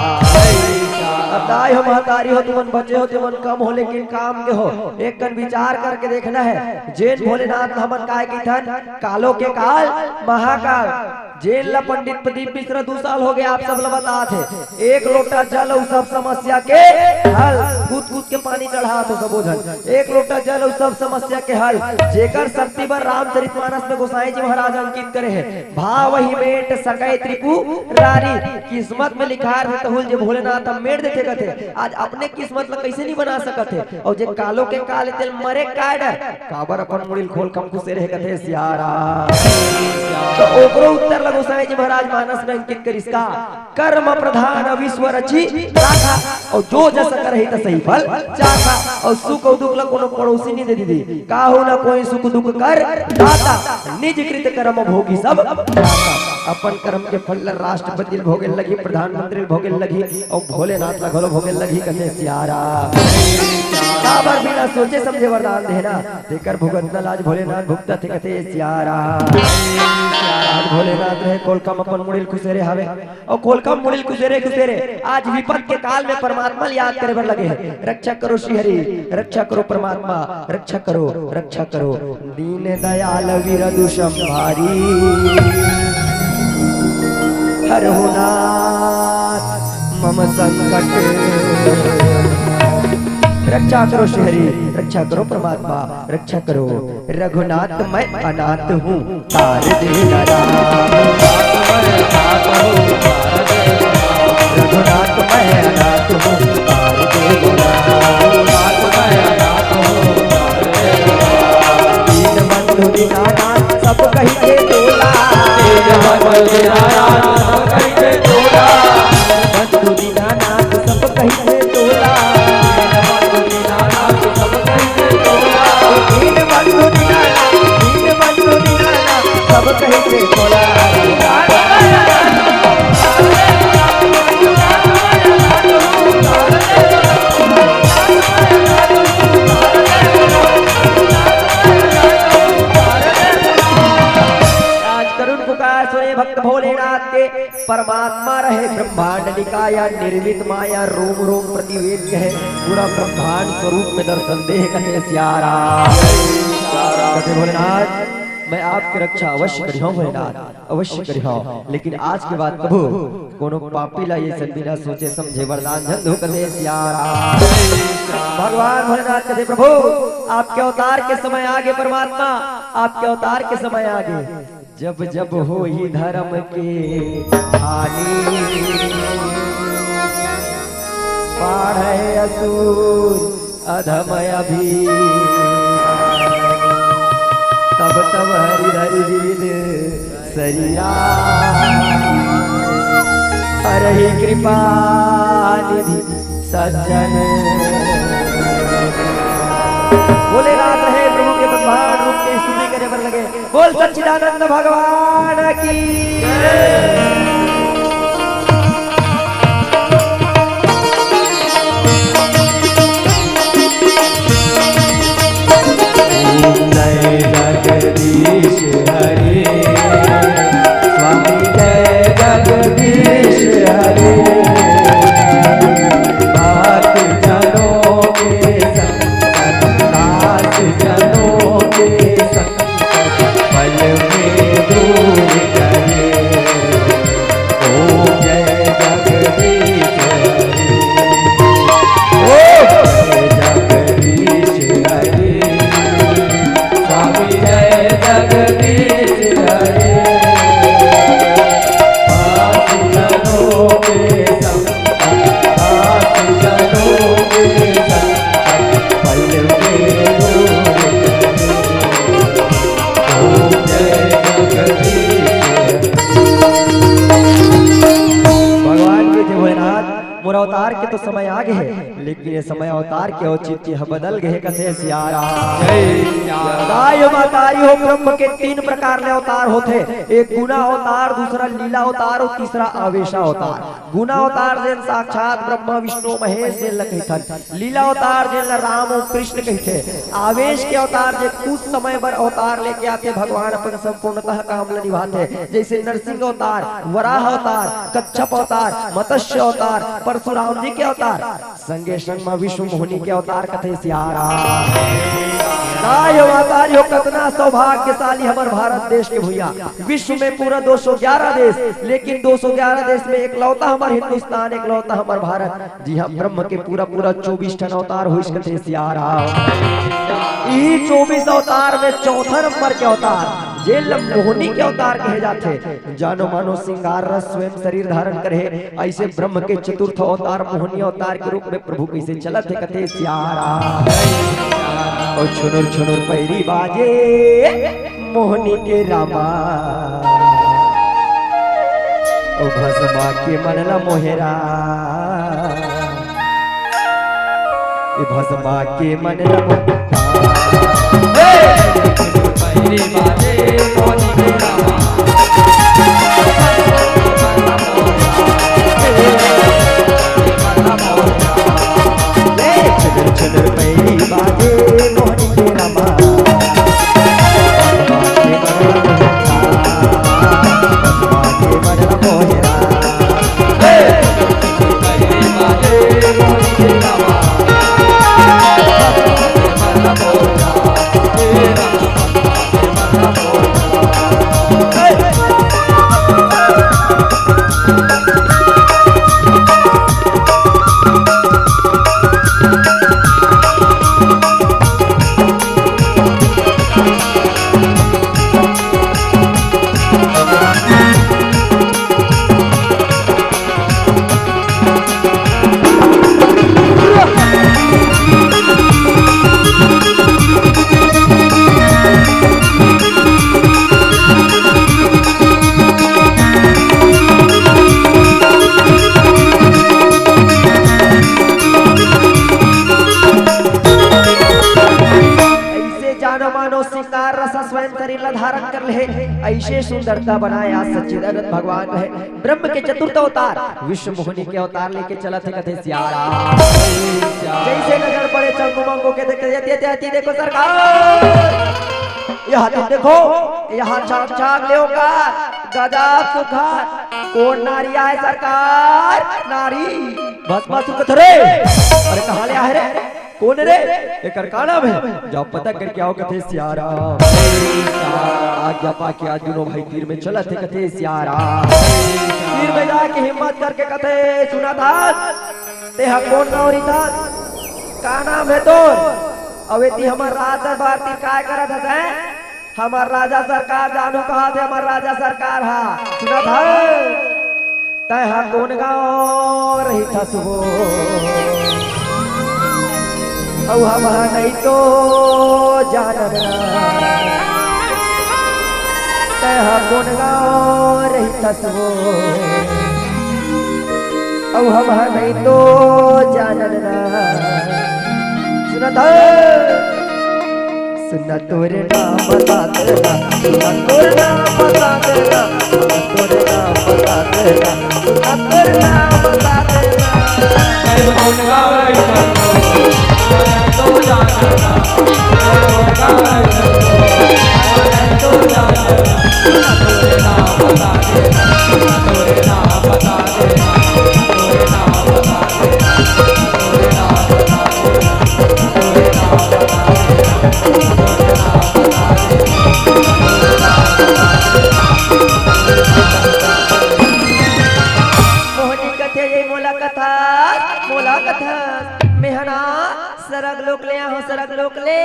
अब दाई हो महतारी हो तुमन बचे हो तुमन कम हो लेकिन काम के हो एक कन विचार करके देखना है जेन भोलेनाथ हमन काय की थन कालो के काल महाकाल जेल ला पंडित प्रदीप मिश्र 2 साल हो गए आप सब ला बता थे एक लोटा जल और सब समस्या के हल कूद कूद के पानी चढ़ा तो सब ओझल एक लोटा जल और सब समस्या के हल जेकर शक्ति पर रामचरितमानस में गोसाई जी महाराज अंकित करे हैं भाव ही मेट सकै त्रिपुरारी किस्मत में लिखा है तहुल जे भोलेनाथ हम मेट देते कथे आज अपने किस्मत ला कैसे नहीं बना सकते और जे कालो के काल तेल मरे काय डर काबर अपन मुड़िल खोल कम कुसे रहे कथे सियारा तो ओकरो उत्तर गोसाई जी महाराज मानस में अंकित कर इसका कर्म प्रधान विश्व रची राखा और जो जस करहि त सही फल चाखा और सुख और दुख ला कोनो पड़ोसी नहीं दे दी काहू ना कोई सुख दुख कर दाता निज कृत कर्म भोगी सब अपन कर्म के फल ला राष्ट्रपति भोगे लगी प्रधानमंत्री भोगे लगी और भोलेनाथ ला घलो भोगे लगी कथे सियारा काबर बिना सोचे समझे वरदान देना देकर भुगतना लाज भोलेनाथ भुगता थे कथे सियारा आज भोलेनाथ रहे कोलकम अपन मुड़िल कुसेरे हवे और कोलकम मुड़िल कुसेरे आज विपद के काल में परमात्मा याद करे बर लगे हैं रक्षा करो श्री हरि रक्षा करो परमात्मा रक्षा करो दीन दयाल विरदु संभारी हरहु नाथ मम संकट रक्षा करो श्री हरि रक्षा करो परमात्मा रक्षा करो रघुनाथ मैं अनाथ हूँ तार दे राम रघुनाथ मैं अनाथ हूँ तार दे दीन बंधु दीनानाथ सब कही के तोला बंधु दीनानाथ सब कही के तोला सब कहीं से बोला भक्त भोलेनाथ के परमात्मा रहे ब्रह्मांड निकाया निर्मित माया रोम रोम प्रतिवेद है पूरा ब्रह्मांड स्वरूप में दर्शन दे कहे सियारा कहे भोलेनाथ मैं आपकी रक्षा अवश्य करियो भोलेनाथ अवश्य करियो लेकिन आज के बाद प्रभु कोनो पापी ला ये सब बिना सोचे समझे वरदान धन कहे सियारा भगवान भोलेनाथ कहे प्रभु आपके अवतार के समय आगे परमात्मा आपके अवतार के समय आगे जब जब हो ही धर्म के हानि पाढ़े असुर अधम अभी तब तब हरि हरि विद सरिया हरि कृपा निधि सज्जन भोलेनाथ रहे प्रभु के ब्रह्मांड रूप के स्तुति करे बर लगे बोल सच्चिदानंद भगवान की जय जगदीश हरे स्वामी जय जगदीश हरे भक्त जनों के संकट नाथ जनों के संकट पल में दूर करे अवतार के तो समय आ गए, लेकिन ये समय अवतार के औचित्य बदल गए। कथे सियारा दाई मातारी हो, ब्रह्म के 3 प्रकार के अवतार होते, एक गुना अवतार, दूसरा लीला अवतार और तीसरा आवेशा अवतार। गुना अवतार जेन साक्षात ब्रह्मा विष्णु महेश से लखन, लीला अवतार जेन राम और कृष्ण कहते, आवेश के अवतार जे कुछ समय पर अवतार लेके आते भगवान अपन संपूर्णतः काम निभाते, जैसे नरसिंह अवतार, वराह अवतार, कच्छप अवतार, मत्स्य अवतार, परशुराम जी के अवतार, संगे संग में विष्णु मोहिनी के अवतार कथे सियारा अवतारियों कतना सौभाग्यशाली हमारे भारत देश के भैया। विश्व में पूरा 211 देश, लेकिन 211 देश में एकलौता हमारे हिंदुस्तान, एकलौता हमारे भारत। जी हाँ, ब्रह्म के पूरा 24 टन अवतार हुई कथे सियारा। 24 अवतार में चौथा नंबर के अवतार जेल मोहिनी के अवतार कहे जाते। जानो मानो सिंगार रस स्वयं शरीर धारण करे, ऐसे ब्रह्म के चतुर्थ अवतार मोहिनी अवतार के रूप में प्रभु कैसे चलत है कथे सियारा। और छुनुर छुनुर पैरी बाजे मोहिनी के रामा, ओ भस्मा के मनला मोहेरा, भस्मा के मनला पैरी बाजे मोहिनी के रामा, छुनुर छुनुर पैरी बाजे मोहिनी के रामा, धारण कर ले, ऐसे सुंदरता बनाया सच्चिदानंद भगवान है। ब्रह्म के चतुर्थ अवतार विश्व मोहिनी के अवतार लेके चला थे कथे सियारा। जैसे नजर पड़े चंगू मंगू के देखते देखो सरकार, यहाँ देखो, यहाँ चाक चाक ले होगा गजब सुखार, कौन नारी है सरकार? नारी बस बस रे, अरे कहाँ ले आए रे, कौन रे, एक का नाम है, जाओ पता करके आओ कथे सियारा। आज्ञा पाके आज दोनों भाई तीर में चला थे कथे सियारा। तीर में जाके हिम्मत करके कथे सुना था, तेहा कौन नौरी था, का नाम है तो? अवेती हमार राज दरबार तीर काय करा था है? हमार राजा सरकार जानू कहा थे, हमार राजा सरकार हा सुना था, तेहा कौन गाँव रही था सुबह, औ हम नहीं तो जानना, तेहा कौन गाँव रही तसवो, औ हम नहीं तो जानना। सुना था, सुना तोरे नाम बता देना, सुना तोरे नाम बता देना, सुना तोरे नाम बता देना, सुना तोरे नाम बता देना। कौन गाँव रही तसवो तो जानना, कौन गाँव रही तसवो तो जानना, सुना तोरे नाम बता देना, सुना तोरे नाम बता देना, तोरे नाम बता देना, तोरे नाम बता देना, तोरे नाम बता देना, तोरे नाम बता देना। मोहिनी कथे ये मोला कथा, मोला कथा मेहना सरग लोक ले आहो, सरग लोक ले,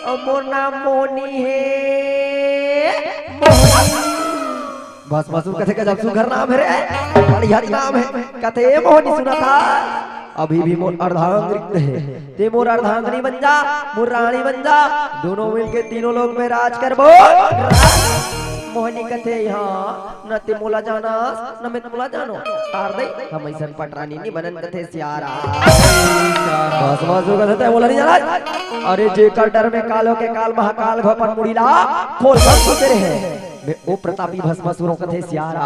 और मोर नाम मोहिनी है, मोहिनी बस बस कथे का जब सुघर नाम है रे, बढ़िया नाम है कथे मोहिनी। सुना था अभी भी मोर अर्धांग रिक्त है, ते मोर अर्धांगिनी बन जा, मोर रानी बन जा, दोनों मिलके तीनों लोग में राज कर बो। मोहनी कथे यहाँ न ते मोला जाना न मैं मोला जानो तार दे हम ऐसन पटरानी नहीं बनन कथे सियारा बस बस हो कथे मोला नहीं जाना अरे जे कर डर में कालो के काल महाकाल घोपन मुड़ीला खोल कर सुते रहे मैं ओ प्रतापी भस्मासुरों कथे सियारा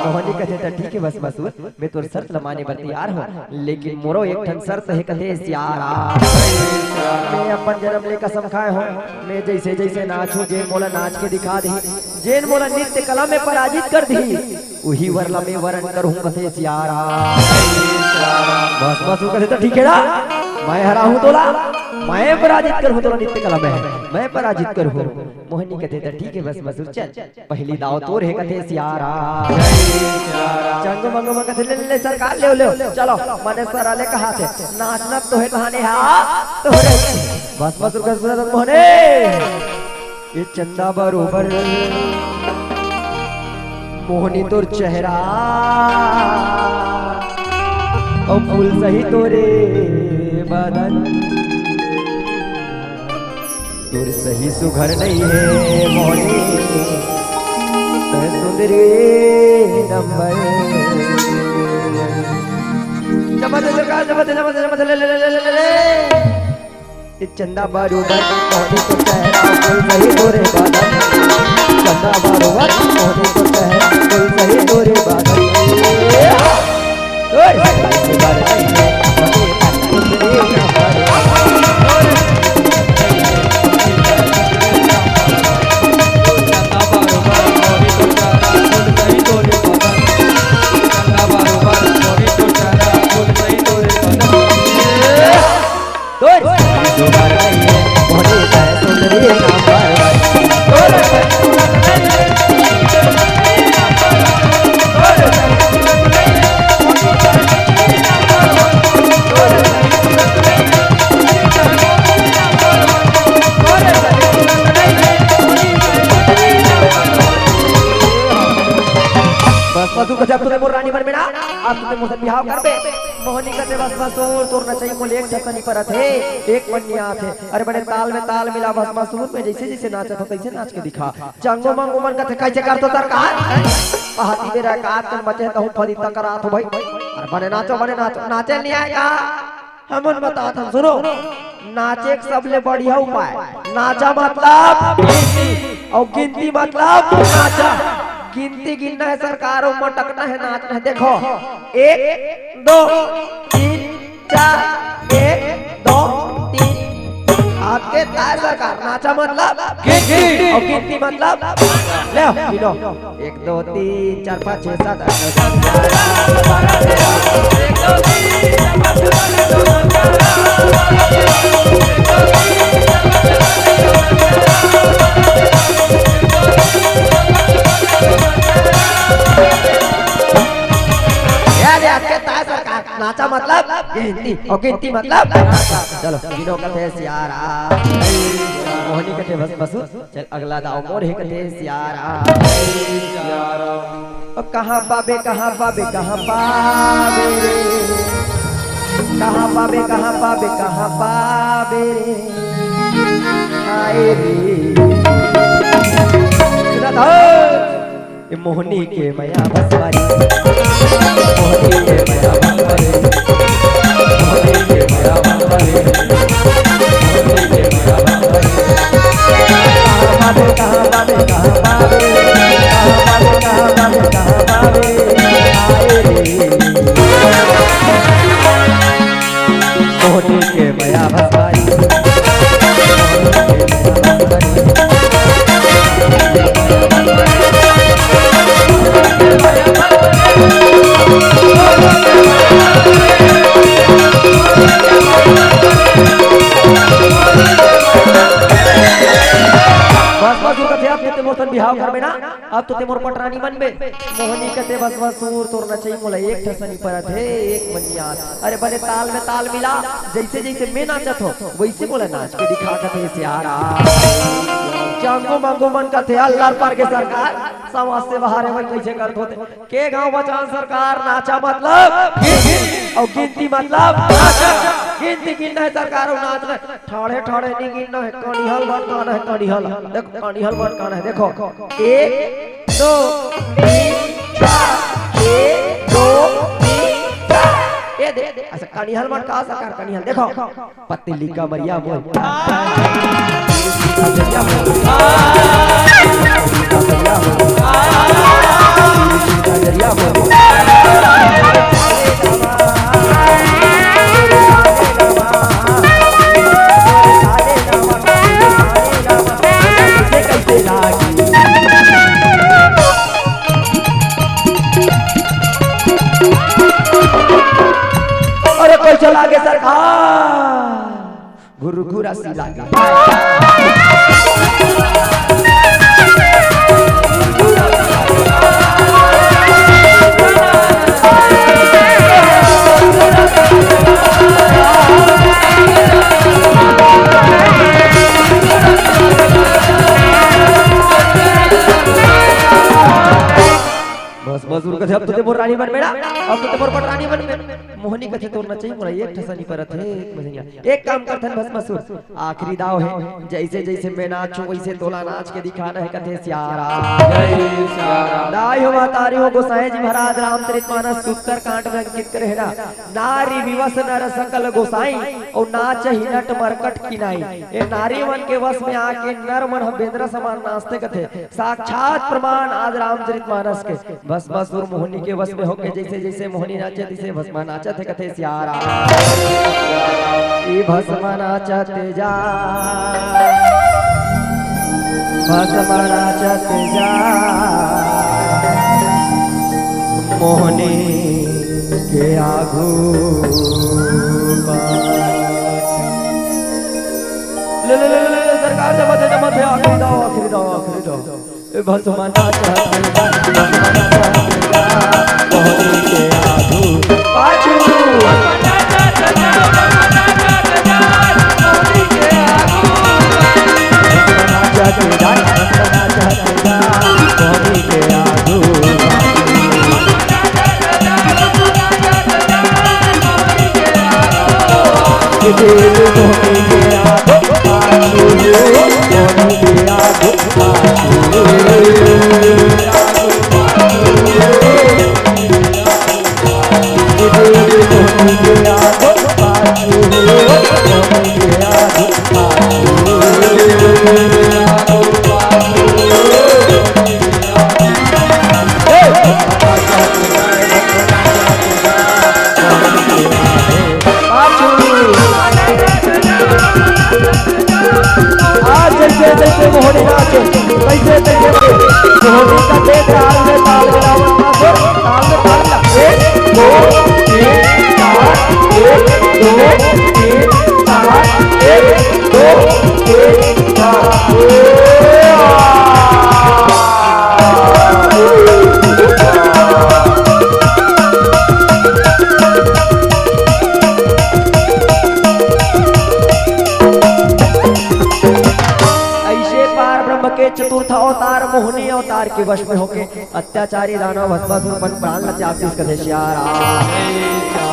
मोहनी कथे तो ठीक है भस्मासुर मैं तोर शर्त लमाने बर तैयार हूं लेकिन मोरो एक ठन शर्त है कथे सियारा मैं अपन जन्म ले कसम खाए हूं मैं जैसे जैसे नाचूं जेन मोला नाच के दिखा दी जेन मोला नृत्य कला में पराजित कर दी वही वरला में वरण करूं कथे सियारा भस्मासुर कथे तो ठीक है ना मैं हरा हूं तोला मैं पराजित कर हूं तोला नृत्य कला में मैं पराजित कर हूं मोहनी कथे तो ठीक है बस मसूर चल पहली दाव तोर है कथे सियारा चंग मंग मंग कथे ले सरकार ले चलो माने सर आले कहा थे नाचना तो है कहानी हां तो रे बस मसूर का सुनत मोहने ये चंदा बरोबर मोहनी तोर चेहरा और फूल सही तोरे बदन तोर सही सुघर नहीं है मोहनी सुंदरी नंबर चंदा बरोबर मोहनी तो चेहरा फूल सही तोरे बदन चंदा बरोबर मोहनी तो चेहरा फूल सही तोरे बदन जब तुझे मोर रानी बन में ना अब तुझे मुझसे बिहाव कर बे मोहनी कथे भस्मासुर तोरना चाहिए मोले एक ठसनी परत है एक मन्या थे अरे बड़े ताल में ताल मिला भस्मासुर में जैसे जैसे नाचत हो तैसे नाच के दिखा चंगो मंगो मन कथे कैसे कर तो सरकार पहाती मेरा काट कर मचे तो फदी तकरात हो भाई अरे बने नाचो नाचे नहीं आएगा हमन बता हम सुनो नाचे सबले बढ़िया उपाय नाचा मतलब और गिनती मतलब नाचा गिनती गिनना है सरकार और मटकना है नाचना है देखो 1 2 3 4 1 2 3 आपके तार सरकार नाचा मतलब गिनती और गिनती मतलब ले गिनो 1 2 3 4 5 6 7 नाचा मतलब गिनती और गिनती मतलब चलो गिनो कथे सियारा मोहनी कथे भस्मासुर चल अगला दाव मोर है कथे सियारा और कहां पाबे कहां पाबे कहां पाबे कहां पाबे कहां पाबे कहां पाबे आए रे मोहनी के मया भस्वारी मोहनी के मया भस्वारी मोहनी के मया भस्वारी मोहनी के मया भस्वारी कहां पाबे कहां पाबे कहां पाबे कहां पाबे आए रे मोहनी के मया भस्वारी बिहाव करबे ना अब तो ते मोर पटरानी बनबे मोहनी कते भस्मासुर तोरना चाहिए मोला एक ठसनी परत है एक मनिया अरे बने ताल में ताल मिला जैसे जैसे मैं नाचत हो वैसे मोला नाच के दिखा कते सियारा चांगो मांगो मन कथे अल्लाह पार के सरकार समाज से बाहर है वही कैसे करत होते के गांव बचान सरकार नाचा मतलब और गिनती मतलब गिनती गिनना है सरकार और नाच रहे ठाड़े ठाड़े नहीं गिनना है कनिहल बन गाना है कनिहल देखो कनिहल बन गाना है देखो 1 2 3 4 1 2 3 4 ये दे अच्छा कनिहल बन का सरकार कनिहल देखो पत्ती का मरिया बोल अरे कोई चला के सरकार गुरुगुरा सी लागे बस मजदूर कथे अब तो मोर रानी बन बेड़ा अब तो मोर रानी बन मोहनी कथे तोड़ना चाहिए मोरा एक ठसा नहीं परत है मजनिया एक काम करथन बस मसूर आखिरी दाव है जैसे जैसे मैं नाचूं वैसे तोला नाच के दिखाना है कथे सियारा जय सियारा दाई हो मातारी हो गोसाई जी महाराज रामचरितमानस उत्तर कांड में अंकित करे ना नारी विवश नर सकल गोसाई और नाच ही नट मरकट किनाई ये नारी मन के वश में आके नर मन बेंद्र समान नाचते कथे साक्षात प्रमाण आज रामचरितमानस के बस मसूर मोहनी के वश में होके जैसे जैसे मोहनी नाचे तैसे भस्मा नाचत है कथे सियारा ई भस्मा नाचत जा भस्मा नाचत जा मोहनी के आगू ले ले ले ले सरकार जब आखिरी दाव आखिरी दाव आखिरी दाव भस्मा नाचत मोहनी के आगू पाछू मोहनी नाचो कैसे कैसे मोहनी का दे ताल में ताल मिलावट ना सो ताल में ताल मिला 1 2 3 4 1 2 3 4 1 2 3 4 के चतुर्थ अवतार मोहनी अवतार के वश में होके अत्याचारी दानव भस्मासुर बन प्राण लत्यासीस कथे सियारा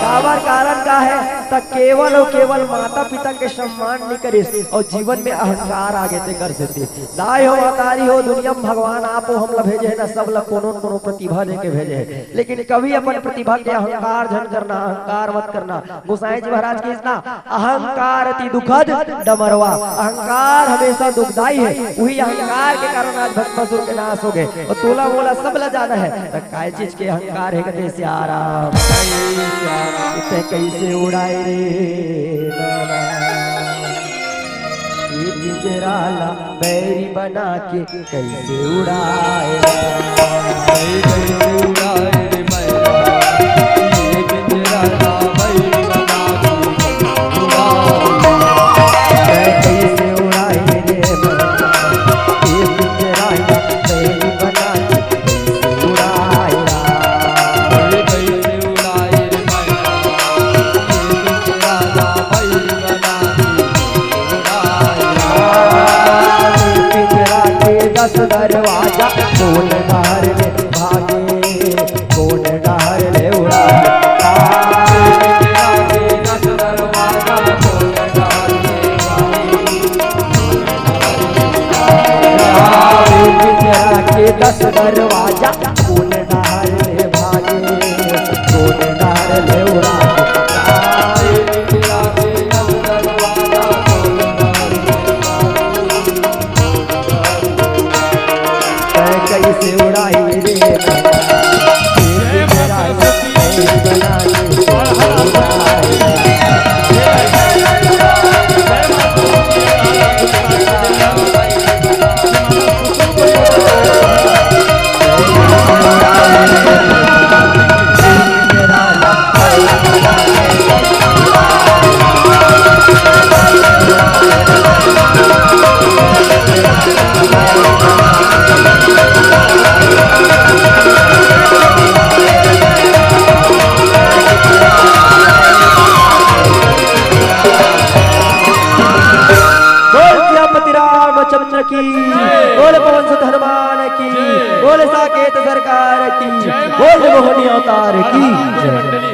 काबर कारण का है तक केवल और केवल माता पिता के सम्मान नहीं करिस और जीवन में अहंकार आगे ते कर देते दाई हो मातारी हो दुनिया में भगवान आपो हम ला भेजे है ना सब ला कोनो कोनो प्रतिभा दे के भेजे है लेकिन कभी अपन प्रतिभा के अहंकार झन करना अहंकार मत करना गोसाई जी महाराज की इतना अहंकार अति दुखद डमरवा अहंकार हमेशा दुखदाई है वही अहंकार के कारण आज भस्मासुर के नाश हो गए और तोला मोला सब ला ज्यादा है काय चीज के अहंकार है कथे सियारा इतने कैसे उड़ाए रे ये पिंजरा ला बैरी बना के कैसे उड़ाए कैसे उड़ाए रे मैरा ये पिंजरा ला बैरी बना के कैसे उड़ाए रे मैरा ये पिंजरा ला बैरी बना के कैसे उड़ाए दरवाजा कौन डार ले भागे कौन डार ले उड़ा के 10 दरवाजा कौन डार ले भागे कौन डार ले उड़ा कैसे उड़ाई रे चंद्र की बोले पवन सुत हनुमान की बोले साकेत सरकार की बोले मोहनी अवतार की जय।